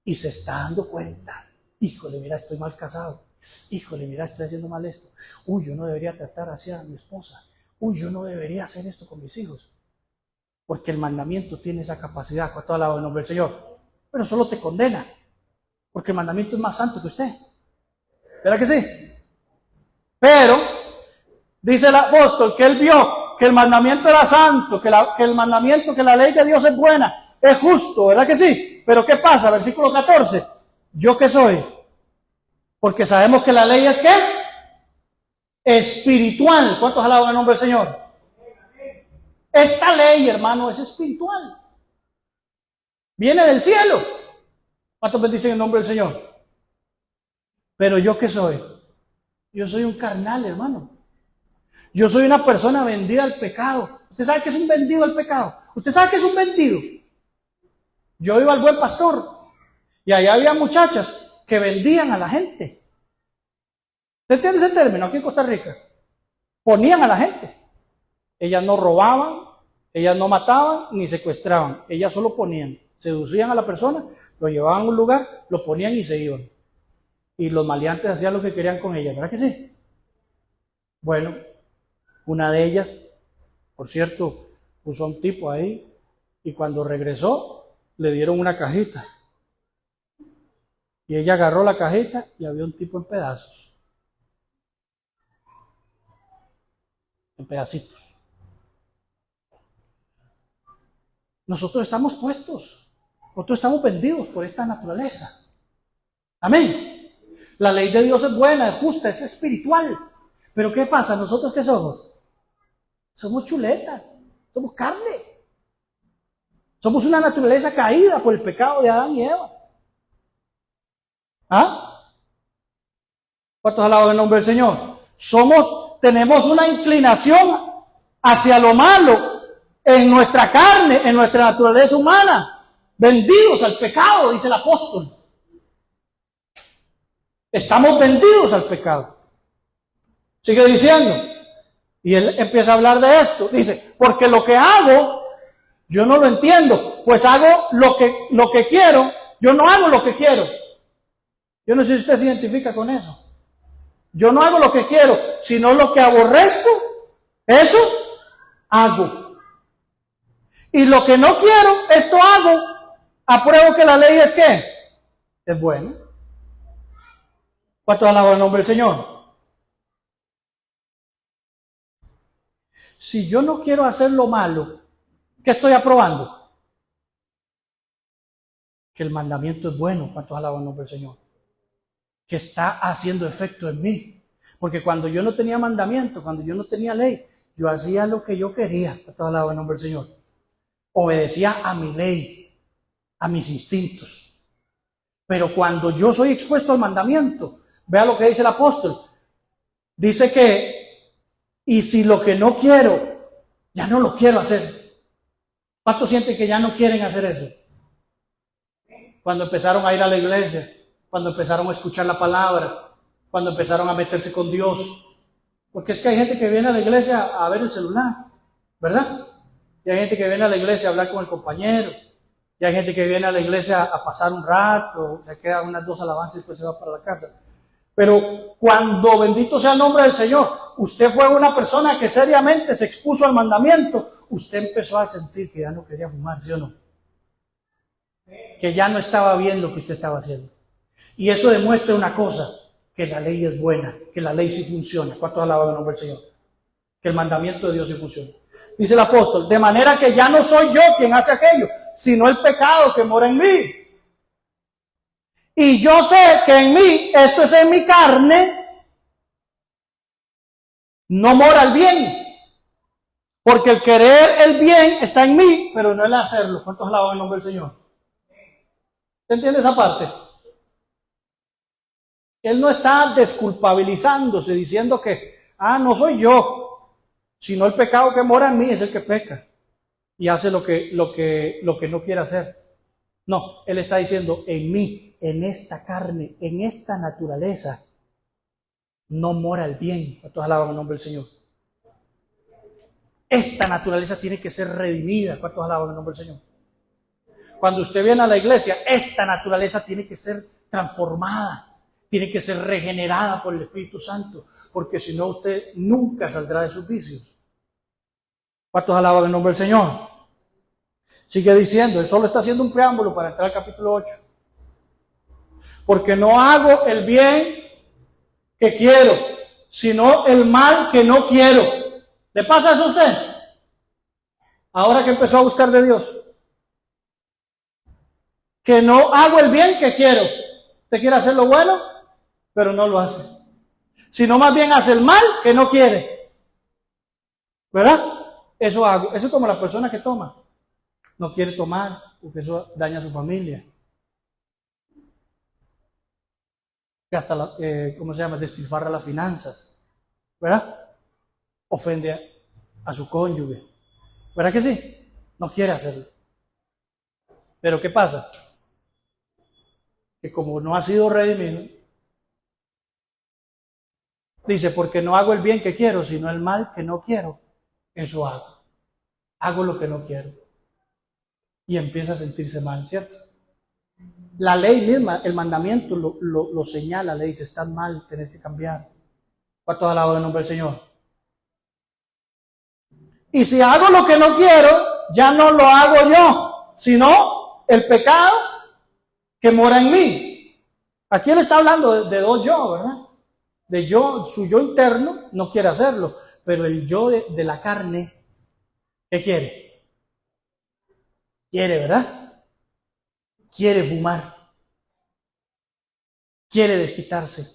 Y se está dando cuenta. Híjole, mira, estoy mal casado. Híjole, mira, estoy haciendo mal esto. Uy, yo no debería tratar así a mi esposa. Uy, yo no debería hacer esto con mis hijos. Porque el mandamiento tiene esa capacidad. ¿Cuánto alaba el nombre del Señor? Pero solo te condena. Porque el mandamiento es más santo que usted. ¿Verdad que sí? Pero dice el apóstol que él vio que el mandamiento era santo, que el mandamiento, que la ley de Dios es buena, es justo, ¿verdad que sí? Pero ¿qué pasa? Versículo 14. ¿Yo qué soy? Porque sabemos que la ley es ¿qué? Espiritual. ¿Cuántos alaban el nombre del Señor? Esta ley, hermano, es espiritual. Viene del cielo. ¿Cuántos bendicen el nombre del Señor? Pero ¿yo qué soy? Yo soy un carnal, hermano. Yo soy una persona vendida al pecado. ¿Usted sabe qué es un vendido al pecado? ¿Usted sabe qué es un vendido? Yo iba al Buen Pastor y allá había muchachas que vendían a la gente. ¿Usted entiende ese término aquí en Costa Rica? Ponían a la gente. Ellas no robaban, ellas no mataban ni secuestraban. Ellas solo ponían. Seducían a la persona, lo llevaban a un lugar, lo ponían y se iban. Y los maleantes hacían lo que querían con ellas, ¿verdad que sí? Bueno, una de ellas, por cierto, puso a un tipo ahí y cuando regresó le dieron una cajita. Y ella agarró la cajita y había un tipo en pedazos. En pedacitos. Nosotros estamos puestos. Nosotros estamos vendidos por esta naturaleza. Amén. La ley de Dios es buena, es justa, es espiritual. Pero ¿qué pasa? ¿Nosotros qué somos? Somos chuletas, somos carne. Somos una naturaleza caída por el pecado de Adán y Eva. ¿Ah? ¿Cuántos alaban el nombre del Señor? Tenemos una inclinación hacia lo malo en nuestra carne, en nuestra naturaleza humana. Vendidos al pecado, dice el apóstol. Estamos vendidos al pecado. Sigue diciendo. Y él empieza a hablar de esto. Dice, porque lo que hago, yo no lo entiendo. Pues hago lo que quiero. Yo no hago lo que quiero. Yo no sé si usted se identifica con eso. Yo no hago lo que quiero, sino lo que aborrezco, eso hago. Y lo que no quiero, esto hago. Apruebo que la ley es ¿qué? Es buena. ¿Cuánto alaban el nombre del Señor? Si yo no quiero hacer lo malo, ¿qué estoy aprobando? Que el mandamiento es bueno. ¿Cuánto alaban el nombre del Señor? Que está haciendo efecto en mí. Porque cuando yo no tenía mandamiento, cuando yo no tenía ley, yo hacía lo que yo quería. ¿Cuánto alaban el nombre del Señor? Obedecía a mi ley, a mis instintos. Pero cuando yo soy expuesto al mandamiento, vea lo que dice el apóstol. Dice que, y si lo que no quiero, ya no lo quiero hacer. ¿Cuántos sienten que ya no quieren hacer eso? Cuando empezaron a ir a la iglesia, cuando empezaron a escuchar la palabra, cuando empezaron a meterse con Dios. Porque es que hay gente que viene a la iglesia a ver el celular, ¿verdad? Y hay gente que viene a la iglesia a hablar con el compañero. Y hay gente que viene a la iglesia a pasar un rato, se queda unas 2 alabanzas y después se va para la casa. Pero cuando, bendito sea el nombre del Señor, usted fue una persona que seriamente se expuso al mandamiento, usted empezó a sentir que ya no quería fumar, ¿sí o no? Que ya no estaba bien lo que usted estaba haciendo. Y eso demuestra una cosa, que la ley es buena, que la ley sí funciona. ¿Cuántos alaban el nombre del Señor? Que el mandamiento de Dios sí funciona. Dice el apóstol, de manera que ya no soy yo quien hace aquello, sino el pecado que mora en mí. Y yo sé que en mí, esto es en mi carne, no mora el bien. Porque el querer el bien está en mí, pero no el hacerlo. ¿Cuántos alaban el nombre del Señor? ¿Se entiende esa parte? Él no está desculpabilizándose, diciendo que, no soy yo, sino el pecado que mora en mí es el que peca y hace lo que no quiere hacer. No, él está diciendo, en mí, en esta carne, en esta naturaleza, no mora el bien. ¿Cuántos alaban el nombre del Señor? Esta naturaleza tiene que ser redimida. ¿Cuántos alaban el nombre del Señor? Cuando usted viene a la iglesia, esta naturaleza tiene que ser transformada, tiene que ser regenerada por el Espíritu Santo, porque si no usted nunca saldrá de sus vicios. ¿Cuántos alaban el nombre del Señor? Sigue diciendo, él solo está haciendo un preámbulo para entrar al capítulo 8. Porque no hago el bien que quiero, sino el mal que no quiero. ¿Le pasa eso a usted? Ahora que empezó a buscar de Dios. Que no hago el bien que quiero. Usted quiere hacer lo bueno, pero no lo hace. Sino más bien hace el mal que no quiere. ¿Verdad? Eso hago. Eso es como la persona que toma. No quiere tomar, porque eso daña a su familia. Que hasta, despilfarra las finanzas. ¿Verdad? Ofende a su cónyuge. ¿Verdad que sí? No quiere hacerlo. Pero ¿qué pasa? Que como no ha sido redimido, dice, porque no hago el bien que quiero, sino el mal que no quiero, eso hago. Hago lo que no quiero. Y empieza a sentirse mal, ¿cierto? La ley misma, el mandamiento lo señala, le dice, estás mal, tenés que cambiar. ¿Cuántos alaban el nombre del Señor? Y si hago lo que no quiero, ya no lo hago yo, sino el pecado que mora en mí. Aquí él está hablando de dos yo, ¿verdad? De yo, su yo interno no quiere hacerlo, pero el yo de la carne, ¿qué quiere? Quiere, ¿verdad? Quiere fumar, quiere desquitarse,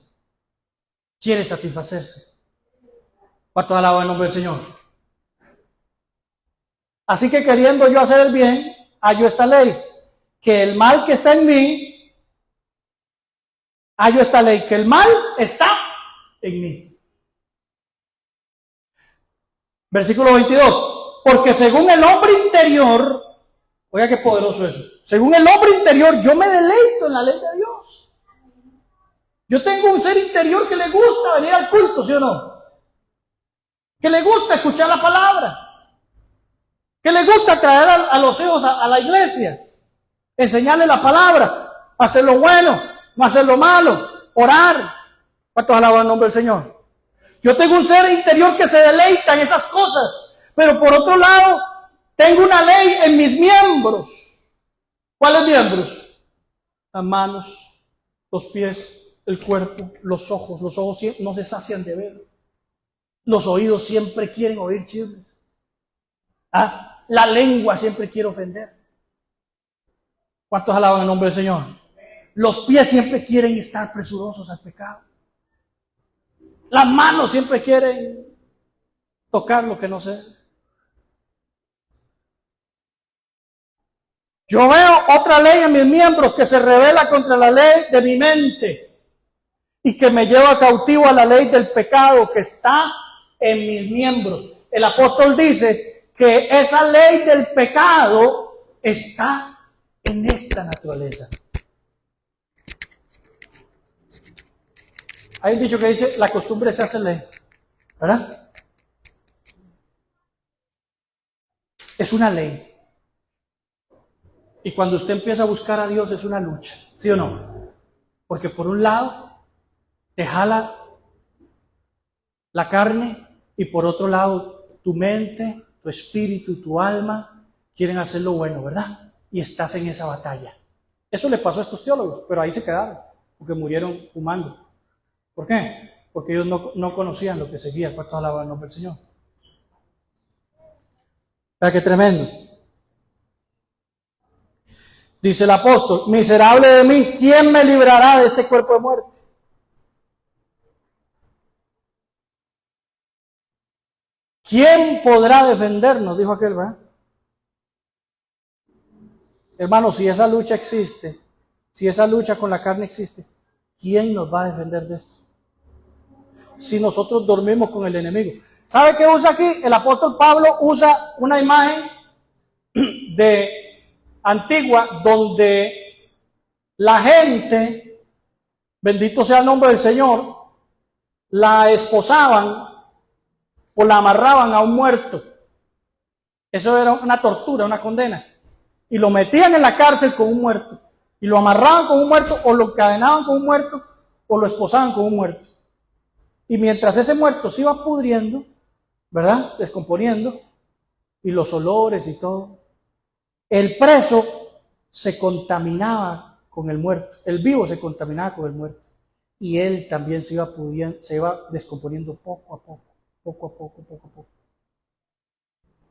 quiere satisfacerse. ¿Cuántos alaban el nombre del Señor? Así que queriendo yo hacer el bien, hallo esta ley, que el mal que está en mí, hallo esta ley, que el mal está en mí. Versículo 22, porque según el hombre interior, oiga qué poderoso eso, según el hombre interior yo me deleito en la ley de Dios. Yo tengo un ser interior que le gusta venir al culto, ¿sí o no? Que le gusta escuchar la palabra, que le gusta traer a los hijos a la iglesia, enseñarle la palabra, hacer lo bueno, no hacer lo malo, orar. ¿Cuántos alaban el nombre del Señor? Yo tengo un ser interior que se deleita en esas cosas, pero por otro lado, tengo una ley en mis miembros. ¿Cuáles miembros? Las manos, los pies, el cuerpo, los ojos. Los ojos no se sacian de ver. Los oídos siempre quieren oír chismes. La lengua siempre quiere ofender. ¿Cuántos alaban el nombre del Señor? Los pies siempre quieren estar presurosos al pecado. Las manos siempre quieren tocar lo que no sé. Yo veo otra ley en mis miembros que se revela contra la ley de mi mente y que me lleva cautivo a la ley del pecado que está en mis miembros. El apóstol dice que esa ley del pecado está en esta naturaleza. Hay un dicho que dice, la costumbre se hace ley, ¿verdad? Es una ley. Y cuando usted empieza a buscar a Dios es una lucha, ¿sí o no? Porque por un lado te jala la carne y por otro lado tu mente, tu espíritu, tu alma quieren hacer lo bueno, ¿verdad? Y estás en esa batalla. Eso le pasó a estos teólogos, pero ahí se quedaron, porque murieron fumando. ¿Por qué? Porque ellos no conocían lo que seguía. ¿Cuántos alaban el nombre del Señor? ¿Verdad qué tremendo? Dice el apóstol, miserable de mí, ¿quién me librará de este cuerpo de muerte? ¿Quién podrá defendernos? Dijo aquel, ¿verdad? Hermano, si esa lucha existe, si esa lucha con la carne existe, ¿quién nos va a defender de esto? Si nosotros dormimos con el enemigo. ¿Sabe qué usa aquí? El apóstol Pablo usa una imagen de antigua donde la gente, bendito sea el nombre del Señor, la esposaban o la amarraban a un muerto. Eso era una tortura, una condena. Y lo metían en la cárcel con un muerto. Y lo amarraban con un muerto, o lo encadenaban con un muerto, o lo esposaban con un muerto. Y mientras ese muerto se iba pudriendo, ¿verdad? Descomponiendo, y los olores y todo, el preso se contaminaba con el muerto. El vivo se contaminaba con el muerto. Y él también se iba descomponiendo poco a poco, poco a poco, poco a poco.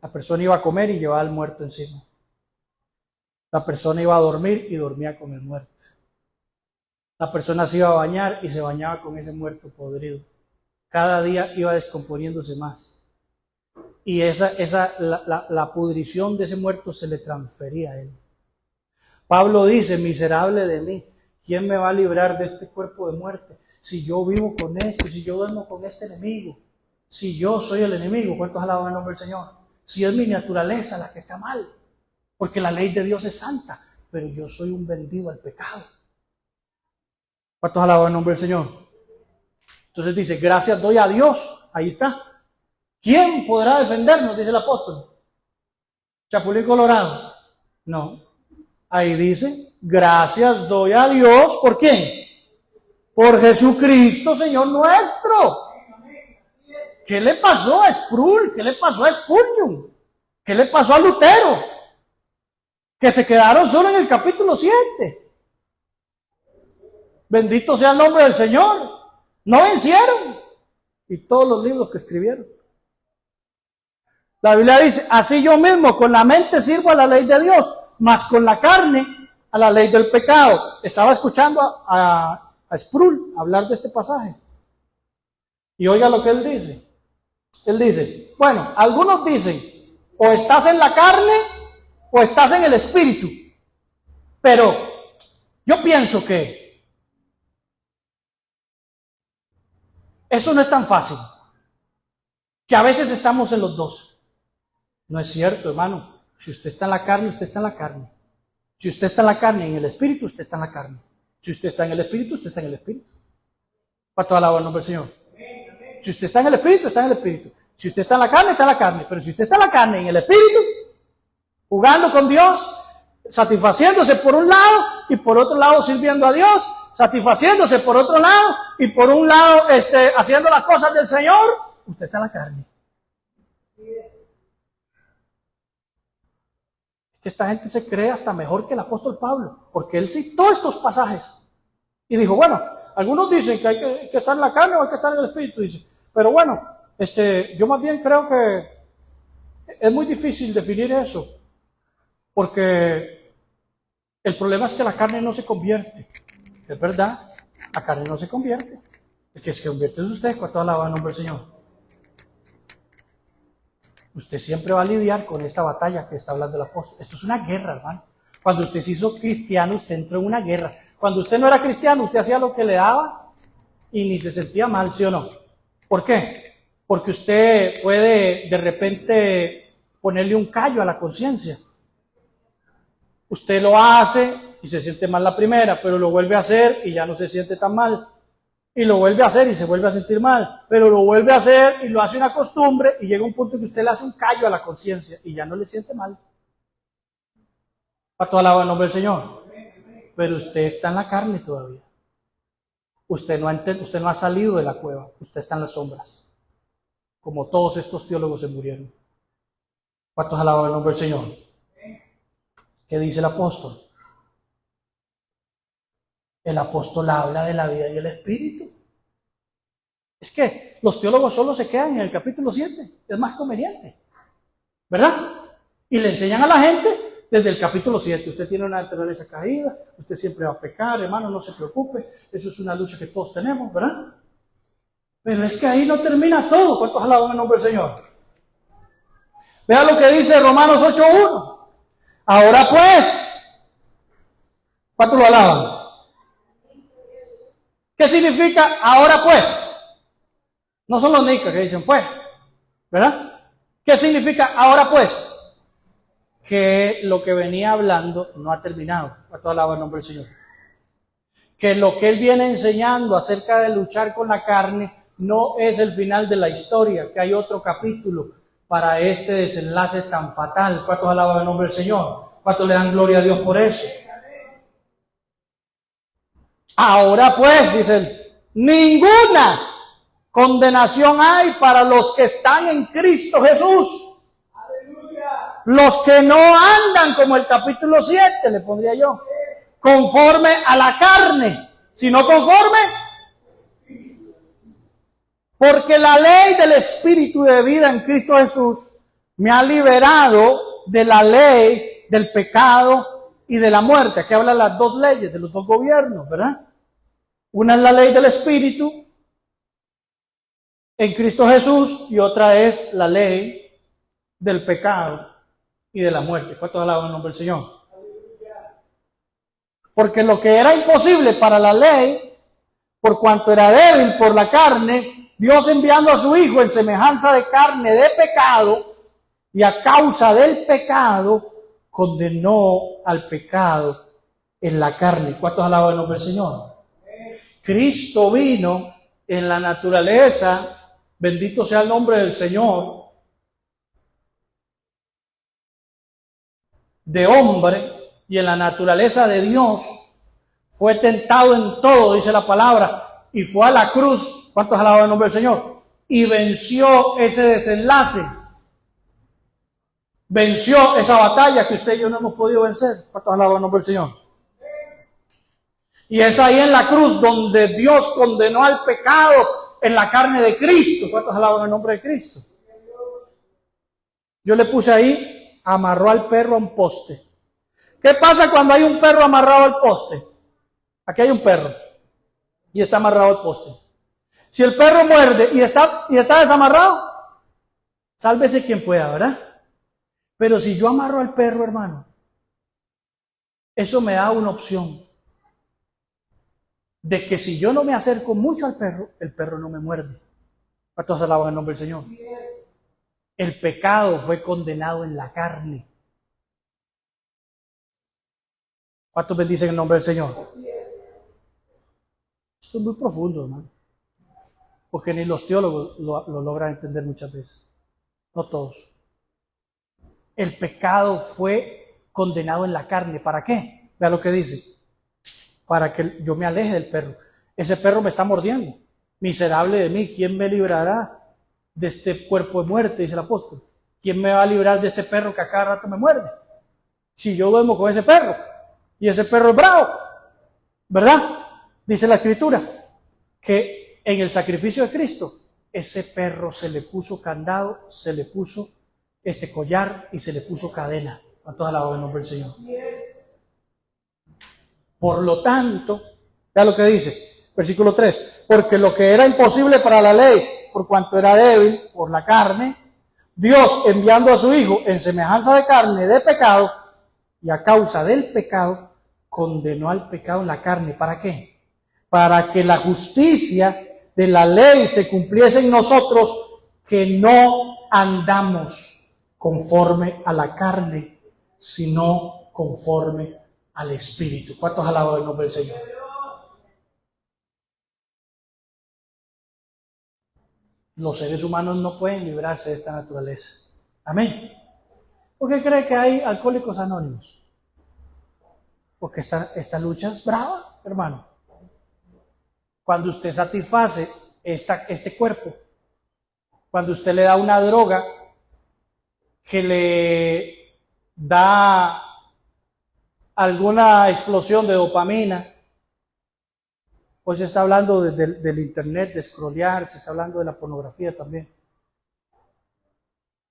La persona iba a comer y llevaba al muerto encima. La persona iba a dormir y dormía con el muerto. La persona se iba a bañar y se bañaba con ese muerto podrido. Cada día iba descomponiéndose más. Y la pudrición de ese muerto se le transfería a él. Pablo dice, miserable de mí, ¿quién me va a librar de este cuerpo de muerte? Si yo vivo con esto, si yo duermo con este enemigo, si yo soy el enemigo, ¿cuántos alaban el nombre del Señor? Si es mi naturaleza la que está mal, porque la ley de Dios es santa, pero yo soy un vendido al pecado. ¿Cuántos alaban el nombre del Señor? Entonces dice, gracias doy a Dios, ahí está. ¿Quién podrá defendernos? Dice el apóstol. Chapulín Colorado. No. Ahí dice, gracias doy a Dios, ¿por quién? Por Jesucristo, Señor nuestro. ¿Qué le pasó a Sproul? ¿Qué le pasó a Spurgeon? ¿Qué le pasó a Lutero? Que se quedaron solo en el capítulo 7. Bendito sea el nombre del Señor. No vencieron. Y todos los libros que escribieron. La Biblia dice, así yo mismo con la mente sirvo a la ley de Dios, mas con la carne a la ley del pecado. Estaba escuchando a Sproul hablar de este pasaje. Y oiga lo que él dice. Él dice, bueno, algunos dicen, o estás en la carne o estás en el espíritu. Pero yo pienso que eso no es tan fácil. Que a veces estamos en los dos. No es cierto, hermano. Si usted está en la carne, usted está en la carne. Si usted está en la carne y en el espíritu, usted está en la carne. Si usted está en el espíritu, usted está en el espíritu. Para toda la nombre del Señor. Si usted está en el espíritu, está en el espíritu. Si usted está en la carne, está en la carne. Pero si usted está en la carne y en el espíritu, jugando con Dios, satisfaciéndose por un lado y por otro lado sirviendo a Dios, satisfaciéndose por otro lado y por un lado haciendo las cosas del Señor, usted está en la carne. Que esta gente se cree hasta mejor que el apóstol Pablo, porque él citó estos pasajes y dijo, bueno, algunos dicen que hay que estar en la carne o hay que estar en el espíritu, dice, pero bueno, yo más bien creo que es muy difícil definir eso, porque el problema es que la carne no se convierte. Es verdad, la carne no se convierte. El que se convierte es usted, cuando alaba el nombre del Señor. Usted siempre va a lidiar con esta batalla que está hablando el apóstol. Esto es una guerra, hermano. Cuando usted se hizo cristiano, usted entró en una guerra. Cuando usted no era cristiano, usted hacía lo que le daba y ni se sentía mal, ¿sí o no? ¿Por qué? Porque usted puede de repente ponerle un callo a la conciencia. Usted lo hace y se siente mal la primera, pero lo vuelve a hacer y ya no se siente tan mal. Y lo vuelve a hacer y se vuelve a sentir mal, pero lo vuelve a hacer y lo hace una costumbre y llega un punto en que usted le hace un callo a la conciencia y ya no le siente mal. Para toda la nombre del Señor. Pero usted está en la carne todavía. Usted no ha salido de la cueva, usted está en las sombras. Como todos estos teólogos se murieron. ¿Cuántos alaban el nombre del Señor? ¿Qué dice el apóstol? El apóstol habla de la vida y el espíritu. Es que los teólogos solo se quedan en el capítulo 7. Es más conveniente. ¿Verdad? Y le enseñan a la gente desde el capítulo 7. Usted tiene una naturaleza caída, usted siempre va a pecar, hermano, no se preocupe. Eso es una lucha que todos tenemos, ¿verdad? Pero es que ahí no termina todo. ¿Cuántos alaban el nombre del Señor? Vea lo que dice Romanos 8:1. Ahora pues, ¿cuánto lo alaban? ¿Qué significa ahora pues? No son los nicas que dicen pues, ¿verdad? ¿Qué significa ahora pues? Que lo que venía hablando no ha terminado. ¿Cuánto alaba el nombre del Señor? Que lo que él viene enseñando acerca de luchar con la carne no es el final de la historia, que hay otro capítulo para este desenlace tan fatal. ¿Cuántos alaban el nombre del Señor? ¿Cuántos le dan gloria a Dios por eso? Ahora pues, dice él, ninguna condenación hay para los que están en Cristo Jesús. ¡Aleluya! Los que no andan, como el capítulo 7, le pondría yo, conforme a la carne, sino conforme, porque la ley del Espíritu de vida en Cristo Jesús me ha liberado de la ley del pecado y de la muerte. Aquí hablan las dos leyes de los dos gobiernos, ¿verdad? Una es la ley del Espíritu en Cristo Jesús y otra es la ley del pecado y de la muerte. ¿Cuántos alaban el nombre del Señor? Porque lo que era imposible para la ley, por cuanto era débil por la carne, Dios enviando a su Hijo en semejanza de carne de pecado, y a causa del pecado, condenó al pecado en la carne. ¿Cuántos alaban el nombre del Señor? Cristo vino en la naturaleza, bendito sea el nombre del Señor, de hombre, y en la naturaleza de Dios, fue tentado en todo, dice la palabra, y fue a la cruz. ¿Cuántos alaban el nombre del Señor? Y venció ese desenlace. Venció esa batalla que usted y yo no hemos podido vencer. ¿Cuántos alaban el nombre del Señor? Y es ahí en la cruz donde Dios condenó al pecado en la carne de Cristo. ¿Cuántos alaban el nombre de Cristo? Yo le puse ahí, amarró al perro a un poste. ¿Qué pasa cuando hay un perro amarrado al poste? Aquí hay un perro y está amarrado al poste. Si el perro muerde y está desamarrado, sálvese quien pueda, ¿verdad? Pero si yo amarro al perro, hermano, eso me da una opción de que si yo no me acerco mucho al perro, el perro no me muerde. ¿Cuántos alaban el nombre del Señor? El pecado fue condenado en la carne. ¿Cuántos bendicen el nombre del Señor? Esto es muy profundo, hermano. Porque ni los teólogos lo logran entender muchas veces. No todos. El pecado fue condenado en la carne. ¿Para qué? Vea lo que dice. Para que yo me aleje del perro. Ese perro me está mordiendo. Miserable de mí, ¿quién me librará de este cuerpo de muerte? Dice el apóstol. ¿Quién me va a librar de este perro que a cada rato me muerde? Si yo duermo con ese perro, y ese perro es bravo, ¿verdad? Dice la Escritura, que en el sacrificio de Cristo, ese perro se le puso candado, se le puso este collar y se le puso cadena. A toda la el nombre del Señor. Por lo tanto, vea lo que dice, versículo 3, porque lo que era imposible para la ley, por cuanto era débil por la carne, Dios enviando a su Hijo en semejanza de carne de pecado, y a causa del pecado, condenó al pecado en la carne. ¿Para qué? Para que la justicia de la ley se cumpliese en nosotros, que no andamos conforme a la carne, sino conforme al Espíritu. ¿Cuántos alaban el nombre del Señor? Los seres humanos no pueden librarse de esta naturaleza. Amén. ¿Por qué cree que hay alcohólicos anónimos? Porque esta lucha es brava, hermano. Cuando usted satisface este cuerpo, cuando usted le da una droga que le da alguna explosión de dopamina, hoy se está hablando del internet, de scrollear, se está hablando de la pornografía también.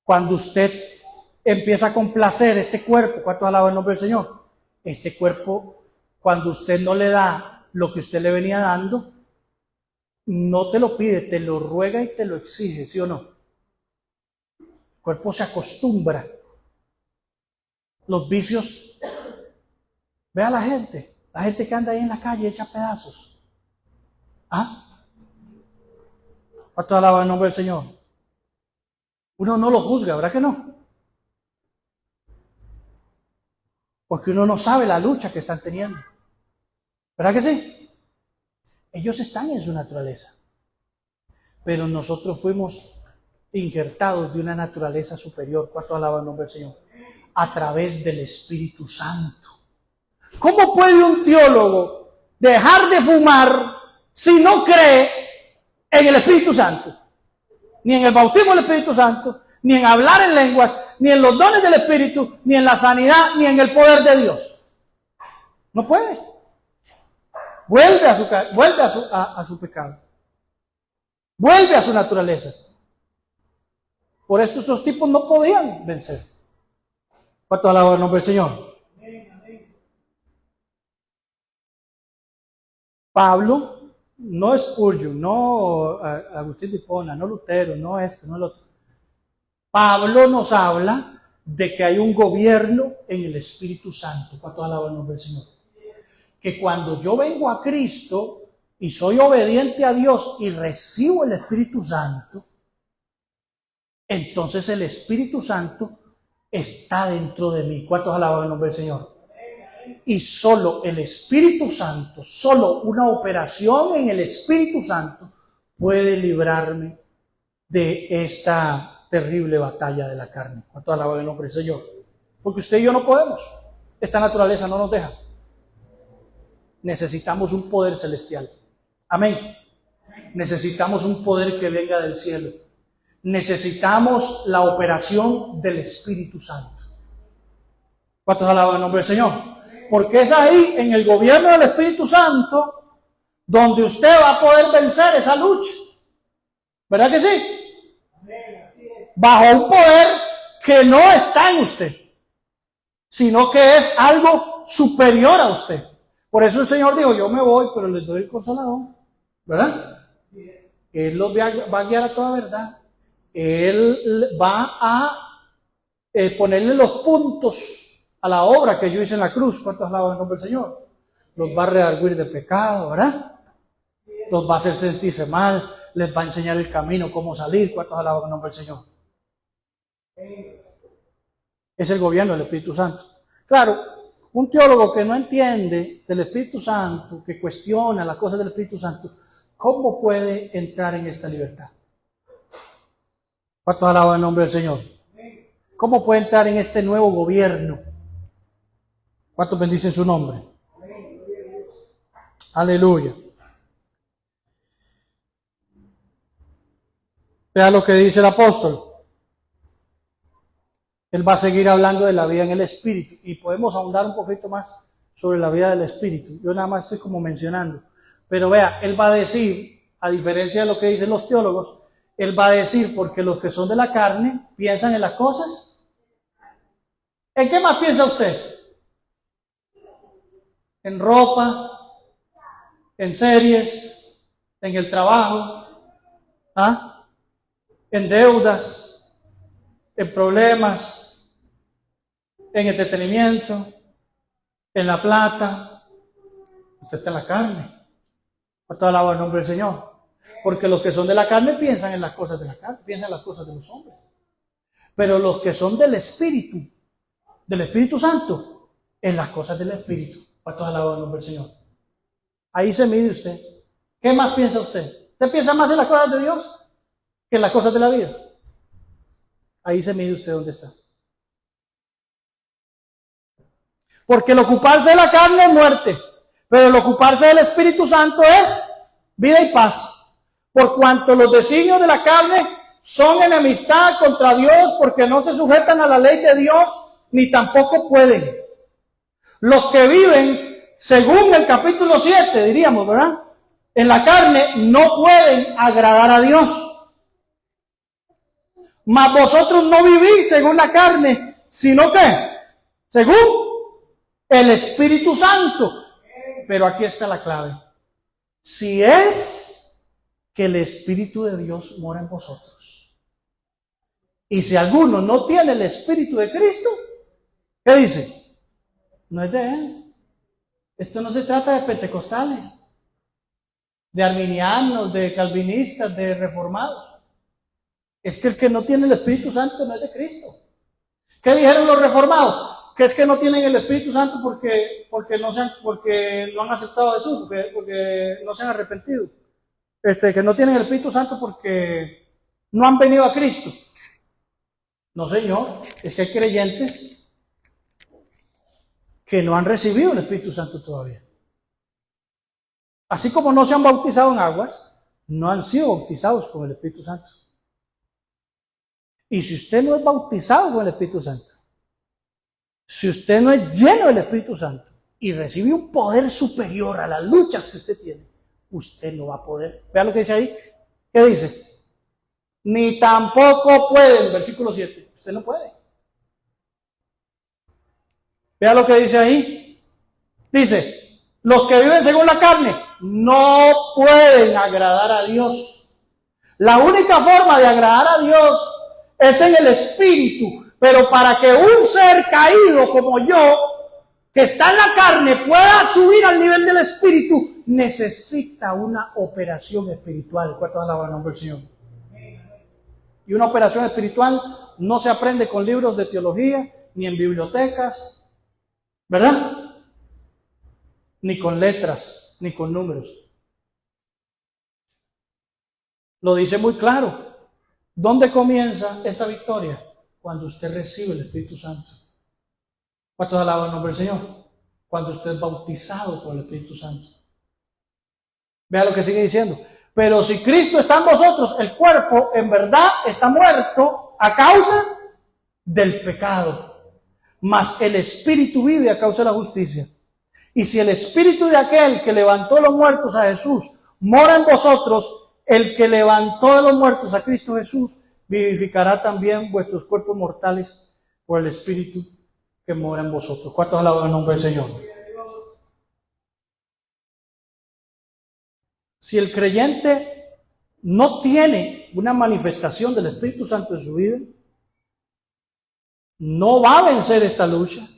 Cuando usted empieza a complacer este cuerpo, ¿cuánto alaba el nombre del Señor? Este cuerpo, cuando usted no le da lo que usted le venía dando, no te lo pide, te lo ruega y te lo exige, ¿sí o no? cuerpo se acostumbra. Los vicios, vea la gente que anda ahí en la calle hecha pedazos. ¿Ah? ¿Cuánto alaba el nombre del Señor? Uno no lo juzga, ¿verdad que no? Porque uno no sabe la lucha que están teniendo. ¿Verdad que sí? Ellos están en su naturaleza. Pero nosotros fuimos injertados de una naturaleza superior. ¿Cuánto alaba el nombre del Señor? A través del Espíritu Santo. ¿Cómo puede un teólogo dejar de fumar si no cree en el Espíritu Santo? Ni en el bautismo del Espíritu Santo, ni en hablar en lenguas, ni en los dones del Espíritu, ni en la sanidad, ni en el poder de Dios. No puede. Vuelve a su pecado. Vuelve a su naturaleza. Por esto esos tipos no podían vencer. ¿Cuánto alaba el nombre del Señor? Pablo, no Spurgeon, no Agustín de Hipona, no Lutero, no esto, no lo otro. Pablo nos habla de que hay un gobierno en el Espíritu Santo. ¿Cuánto alaba el nombre del Señor? Que cuando yo vengo a Cristo y soy obediente a Dios y recibo el Espíritu Santo, entonces el Espíritu Santo está dentro de mí. ¿Cuántos alaban el nombre del Señor? Y solo el Espíritu Santo, solo una operación en el Espíritu Santo puede librarme de esta terrible batalla de la carne. ¿Cuántos alaban el nombre del Señor? Porque usted y yo no podemos. Esta naturaleza no nos deja. Necesitamos un poder celestial. Amén. Necesitamos un poder que venga del cielo. Necesitamos la operación del Espíritu Santo. ¿Cuántos alaban el nombre del Señor? Porque es ahí, en el gobierno del Espíritu Santo, donde usted va a poder vencer esa lucha. ¿Verdad que sí? Bajo un poder que no está en usted, sino que es algo superior a usted. Por eso el Señor dijo, yo me voy, pero les doy el Consolador. ¿Verdad? Él los va a guiar a toda verdad. Él va a ponerle los puntos a la obra que yo hice en la cruz. ¿Cuántos alaban el nombre del Señor? Los va a redarguir de pecado, ¿verdad? Los va a hacer sentirse mal, les va a enseñar el camino, cómo salir. ¿Cuántos alaban el nombre del Señor? Es el gobierno del Espíritu Santo. Claro, un teólogo que no entiende del Espíritu Santo, que cuestiona las cosas del Espíritu Santo, ¿cómo puede entrar en esta libertad? ¿Cuántos alaban el nombre del Señor? ¿Cómo puede entrar en este nuevo gobierno? ¿Cuántos bendicen su nombre? Aleluya. Vea lo que dice el apóstol. Él va a seguir hablando de la vida en el Espíritu y podemos ahondar un poquito más sobre la vida del Espíritu. Yo nada más estoy como mencionando. Pero vea, él va a decir, a diferencia de lo que dicen los teólogos, él va a decir, porque los que son de la carne piensan en las cosas. ¿En qué más piensa usted? En ropa, en series, en el trabajo, ¿ah? En deudas, en problemas, en entretenimiento, en la plata. Usted está en la carne. ¿Cuánto alaba el nombre del Señor? Porque los que son de la carne piensan en las cosas de la carne, piensan en las cosas de los hombres. Pero los que son del Espíritu Santo, en las cosas del Espíritu. ¿Cuánto alaba el nombre del Señor? Ahí se mide usted. ¿Qué más piensa usted? ¿Usted piensa más en las cosas de Dios que en las cosas de la vida? Ahí se mide usted dónde está. Porque el ocuparse de la carne es muerte, pero el ocuparse del Espíritu Santo es vida y paz. Por cuanto los designios de la carne son enemistad contra Dios, porque no se sujetan a la ley de Dios, ni tampoco pueden. Los que viven, según el capítulo 7, diríamos, ¿verdad? En la carne no pueden agradar a Dios. Mas vosotros no vivís según la carne, sino que según el Espíritu Santo. Pero aquí está la clave. Si es que el Espíritu de Dios mora en vosotros. Y si alguno no tiene el Espíritu de Cristo, ¿qué dice? No es de Él. Esto no se trata de pentecostales, de arminianos, de calvinistas, de reformados. Es que el que no tiene el Espíritu Santo no es de Cristo. ¿Qué dijeron los reformados? Que es que no tienen el Espíritu Santo porque no han aceptado a Jesús, porque no se han arrepentido. Que no tienen el Espíritu Santo porque no han venido a Cristo. No, señor, es que hay creyentes que no han recibido el Espíritu Santo todavía. Así como no se han bautizado en aguas, no han sido bautizados con el Espíritu Santo. Y si usted no es bautizado con el Espíritu Santo, si usted no es lleno del Espíritu Santo y recibe un poder superior a las luchas que usted tiene, usted no va a poder. Vea lo que dice ahí. ¿Qué dice? Ni tampoco pueden, versículo 7. Usted no puede. Vea lo que dice ahí. Dice, los que viven según la carne no pueden agradar a Dios. La única forma de agradar a Dios es en el Espíritu. Pero para que un ser caído como yo, que está en la carne, pueda subir al nivel del Espíritu, necesita una operación espiritual. ¿Cuántos alaban el nombre del Señor? Y una operación espiritual no se aprende con libros de teología, ni en bibliotecas, ¿verdad? Ni con letras, ni con números. Lo dice muy claro. ¿Dónde comienza esta victoria? Cuando usted recibe el Espíritu Santo. ¿Cuántos alaban el nombre del Señor? Cuando usted es bautizado por el Espíritu Santo. Vea lo que sigue diciendo. Pero si Cristo está en vosotros, el cuerpo en verdad está muerto a causa del pecado. Mas el Espíritu vive a causa de la justicia. Y si el Espíritu de aquel que levantó de los muertos a Jesús mora en vosotros, el que levantó de los muertos a Cristo Jesús vivificará también vuestros cuerpos mortales por el Espíritu que mora en vosotros. ¿Cuántos alaban el nombre del Señor? Si el creyente no tiene una manifestación del Espíritu Santo en su vida, no va a vencer esta lucha.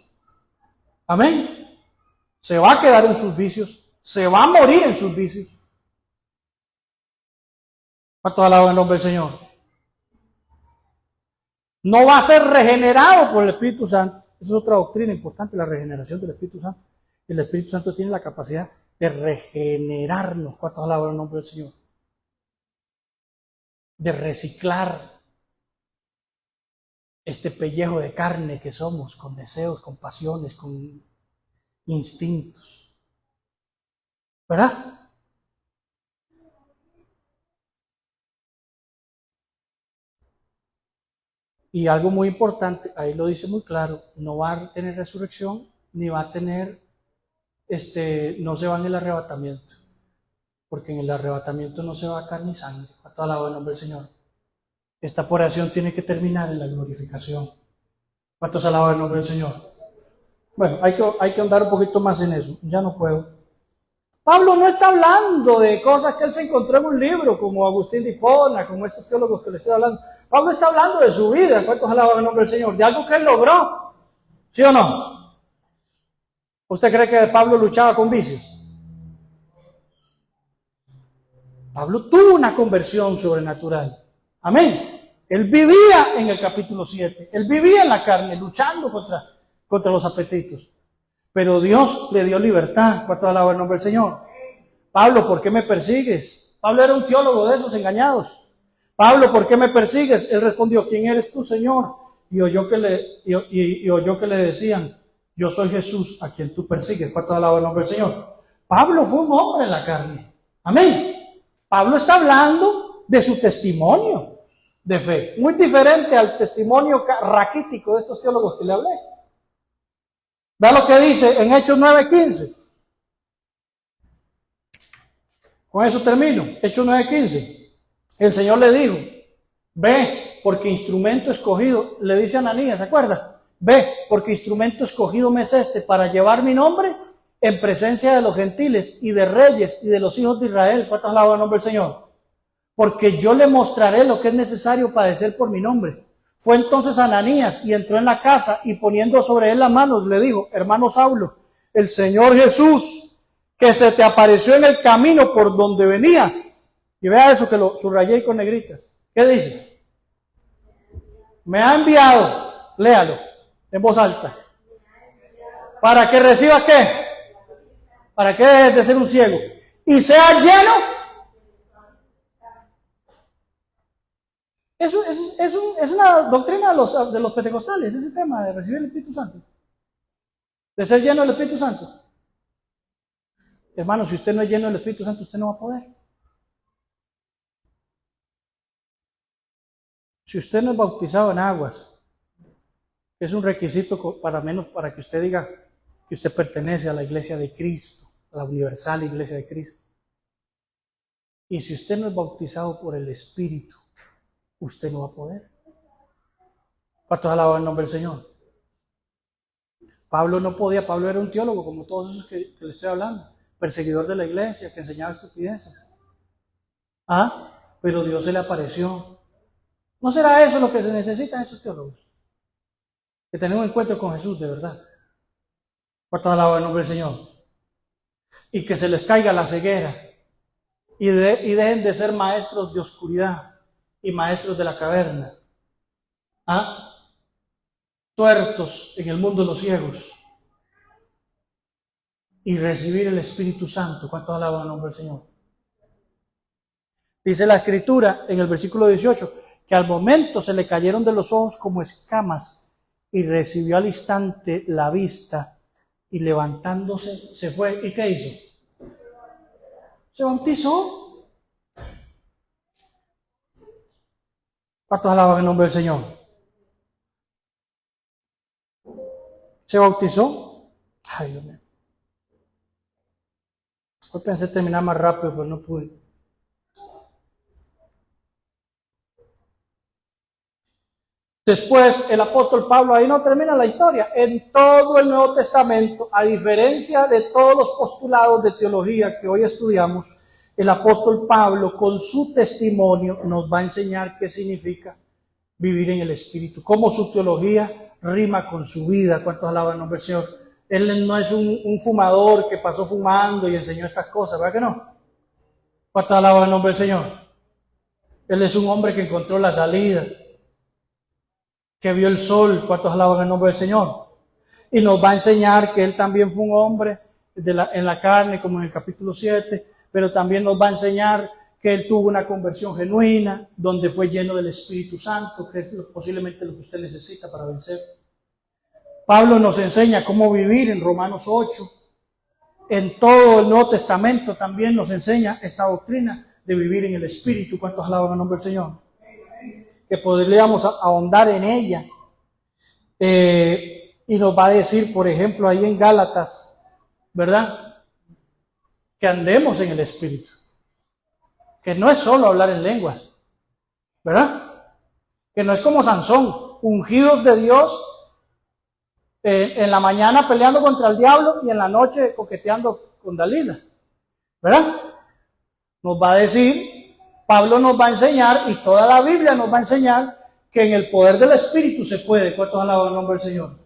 Amén. Se va a quedar en sus vicios, se va a morir en sus vicios. ¿Cuántos alaban el nombre del Señor? No va a ser regenerado por el Espíritu Santo. Esa es otra doctrina importante, la regeneración del Espíritu Santo. El Espíritu Santo tiene la capacidad de regenerarnos. ¿Cuántos alaban el nombre del Señor? De reciclar este pellejo de carne que somos, con deseos, con pasiones, con instintos. ¿Verdad? Y algo muy importante, ahí lo dice muy claro, no va a tener resurrección, ni va a tener, no se va en el arrebatamiento, porque en el arrebatamiento no se va a carne ni sangre, a toda la voz del nombre del Señor. Esta oración tiene que terminar en la glorificación. ¿Cuántos alaban el nombre del Señor? Bueno, hay que andar un poquito más en eso, ya no puedo. Pablo no está hablando de cosas que él se encontró en un libro, como Agustín de Hipona, como estos teólogos que le estoy hablando. Pablo está hablando de su vida, ¿cuántos alaban el nombre del Señor? De algo que él logró, ¿sí o no? ¿Usted cree que Pablo luchaba con vicios? Pablo tuvo una conversión sobrenatural. Amén. Él vivía en el capítulo 7, él vivía en la carne, luchando contra los apetitos. Pero Dios le dio libertad. ¿Cuánto alaba el nombre del Señor? Pablo, ¿por qué me persigues? Pablo era un teólogo de esos engañados. Pablo, ¿por qué me persigues? Él respondió, ¿quién eres tú, Señor? Y oyó que le decían, yo soy Jesús a quien tú persigues. ¿Cuánto alaba el nombre del Señor? Pablo fue un hombre en la carne. Amén. Pablo está hablando de su testimonio de fe. Muy diferente al testimonio raquítico de estos teólogos que le hablé. Vea lo que dice en Hechos 9:15. Con eso termino. Hechos 9:15. El Señor le dijo, ve, porque instrumento escogido, le dice a Ananías, ¿se acuerda? Ve, porque instrumento escogido me es para llevar mi nombre en presencia de los gentiles y de reyes y de los hijos de Israel. ¿Cuántas alaban el nombre del Señor? Porque yo le mostraré lo que es necesario padecer por mi nombre. Fue entonces Ananías y entró en la casa y poniendo sobre él las manos le dijo: hermano Saulo, el Señor Jesús, que se te apareció en el camino por donde venías. Y vea eso que lo subrayé con negritas. ¿Qué dice? Me ha enviado, léalo en voz alta. ¿Para que recibas qué? ¿Para que dejes de ser un ciego? Y seas lleno. Eso es una doctrina de los pentecostales, ese tema de recibir el Espíritu Santo. De ser lleno del Espíritu Santo. Hermano, si usted no es lleno del Espíritu Santo, usted no va a poder. Si usted no es bautizado en aguas, es un requisito para que usted diga que usted pertenece a la iglesia de Cristo, a la universal iglesia de Cristo. Y si usted no es bautizado por el Espíritu, usted no va a poder. ¿Cuántos alaban el nombre del Señor? Pablo no podía, Pablo era un teólogo como todos esos que le estoy hablando, perseguidor de la iglesia, que enseñaba estupideces. Pero Dios se le apareció. ¿No será eso lo que se necesitan esos teólogos? Que tener un encuentro con Jesús de verdad. ¿Cuántos alaban el nombre del Señor? Y que se les caiga la ceguera y dejen de ser maestros de oscuridad y maestros de la caverna. Tuertos en el mundo de los ciegos. Y recibir el Espíritu Santo. ¿Cuántos alaban el nombre del Señor? Dice la Escritura en el versículo 18 que al momento se le cayeron de los ojos como escamas y recibió al instante la vista y levantándose se fue. ¿Y qué hizo? Se bautizó. ¿Cuántos alaban el nombre del Señor? Se bautizó. Ay, Dios mío. Hoy pensé terminar más rápido, pero no pude. Después el apóstol Pablo, ahí no termina la historia, en todo el Nuevo Testamento, a diferencia de todos los postulados de teología que hoy estudiamos, el apóstol Pablo con su testimonio nos va a enseñar qué significa vivir en el Espíritu, cómo su teología rima con su vida. ¿Cuántos alaban el nombre del Señor? Él no es un fumador que pasó fumando y enseñó estas cosas, ¿verdad que no? ¿Cuántos alaban el nombre del Señor? Él es un hombre que encontró la salida, que vio el sol. ¿Cuántos alaban el nombre del Señor? Y nos va a enseñar que él también fue un hombre en la carne, como en el capítulo 7, pero también nos va a enseñar que él tuvo una conversión genuina, donde fue lleno del Espíritu Santo, que es posiblemente lo que usted necesita para vencer. Pablo nos enseña cómo vivir en Romanos 8. En todo el Nuevo Testamento también nos enseña esta doctrina de vivir en el Espíritu. ¿Cuántos alaban el nombre del Señor? Que podríamos ahondar en ella. Y nos va a decir, por ejemplo, ahí en Gálatas, ¿verdad? Que andemos en el Espíritu. Que no es solo hablar en lenguas, ¿verdad? Que no es como Sansón, ungidos de Dios, en la mañana peleando contra el diablo y en la noche coqueteando con Dalila, ¿verdad? Nos va a decir, Pablo nos va a enseñar, y toda la Biblia nos va a enseñar, que en el poder del Espíritu se puede. ¿Cuántos alaban el nombre del Señor?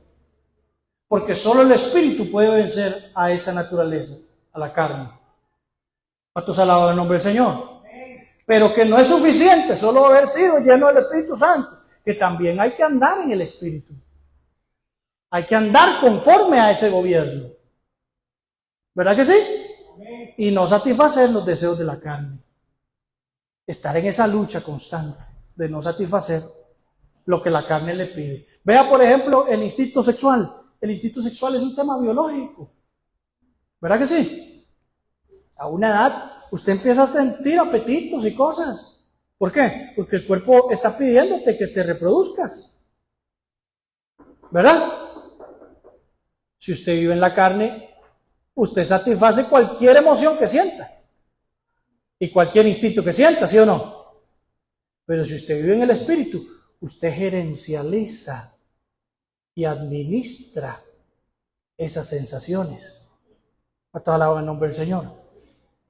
Porque solo el Espíritu puede vencer a esta naturaleza, a la carne. ¿Cuántos alaban el nombre del Señor? Pero que no es suficiente solo haber sido lleno del Espíritu Santo, que también hay que andar en el Espíritu. Hay que andar conforme a ese gobierno. ¿Verdad que sí? Y no satisfacer los deseos de la carne. Estar en esa lucha constante de no satisfacer lo que la carne le pide. Vea, por ejemplo, el instinto sexual. El instinto sexual es un tema biológico. ¿Verdad que sí? A una edad, usted empieza a sentir apetitos y cosas. ¿Por qué? Porque el cuerpo está pidiéndote que te reproduzcas. ¿Verdad? Si usted vive en la carne, usted satisface cualquier emoción que sienta. Y cualquier instinto que sienta, ¿sí o no? Pero si usted vive en el Espíritu, usted gerencializa y administra esas sensaciones. A toda la hora en nombre del Señor.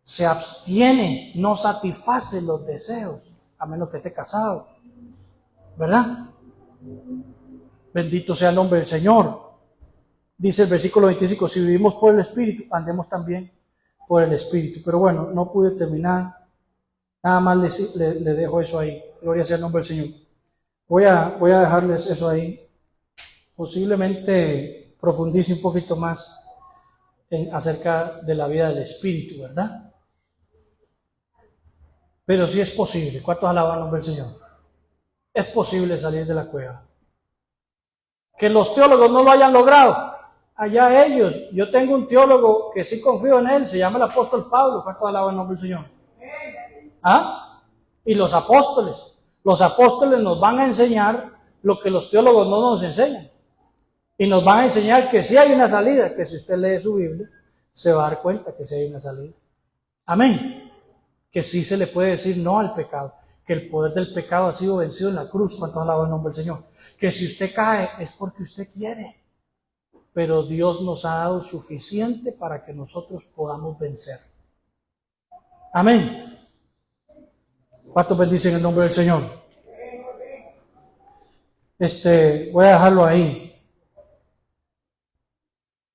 Se abstiene, no satisface los deseos, a menos que esté casado. ¿Verdad? Bendito sea el nombre del Señor. Dice el versículo 25, si vivimos por el Espíritu, andemos también por el Espíritu. Pero bueno, no pude terminar. Nada más le dejo eso ahí. Gloria sea el nombre del Señor. Voy a dejarles eso ahí. Posiblemente profundice un poquito más acerca de la vida del Espíritu, ¿verdad? Pero sí es posible. ¿Cuántos alaban el nombre del Señor? Es posible salir de la cueva. Que los teólogos no lo hayan logrado, allá ellos. Yo tengo un teólogo que sí confío en él, se llama el apóstol Pablo. ¿Cuántos alaban el nombre del Señor? ¿Ah? Y los apóstoles nos van a enseñar lo que los teólogos no nos enseñan. Y nos van a enseñar que sí hay una salida, que si usted lee su Biblia, se va a dar cuenta que sí hay una salida. Amén. Que sí se le puede decir no al pecado, que el poder del pecado ha sido vencido en la cruz. ¿Cuántos alaban el nombre del Señor? Que si usted cae es porque usted quiere, pero Dios nos ha dado suficiente para que nosotros podamos vencer. Amén. ¿Cuántos bendicen el nombre del Señor? Voy a dejarlo ahí.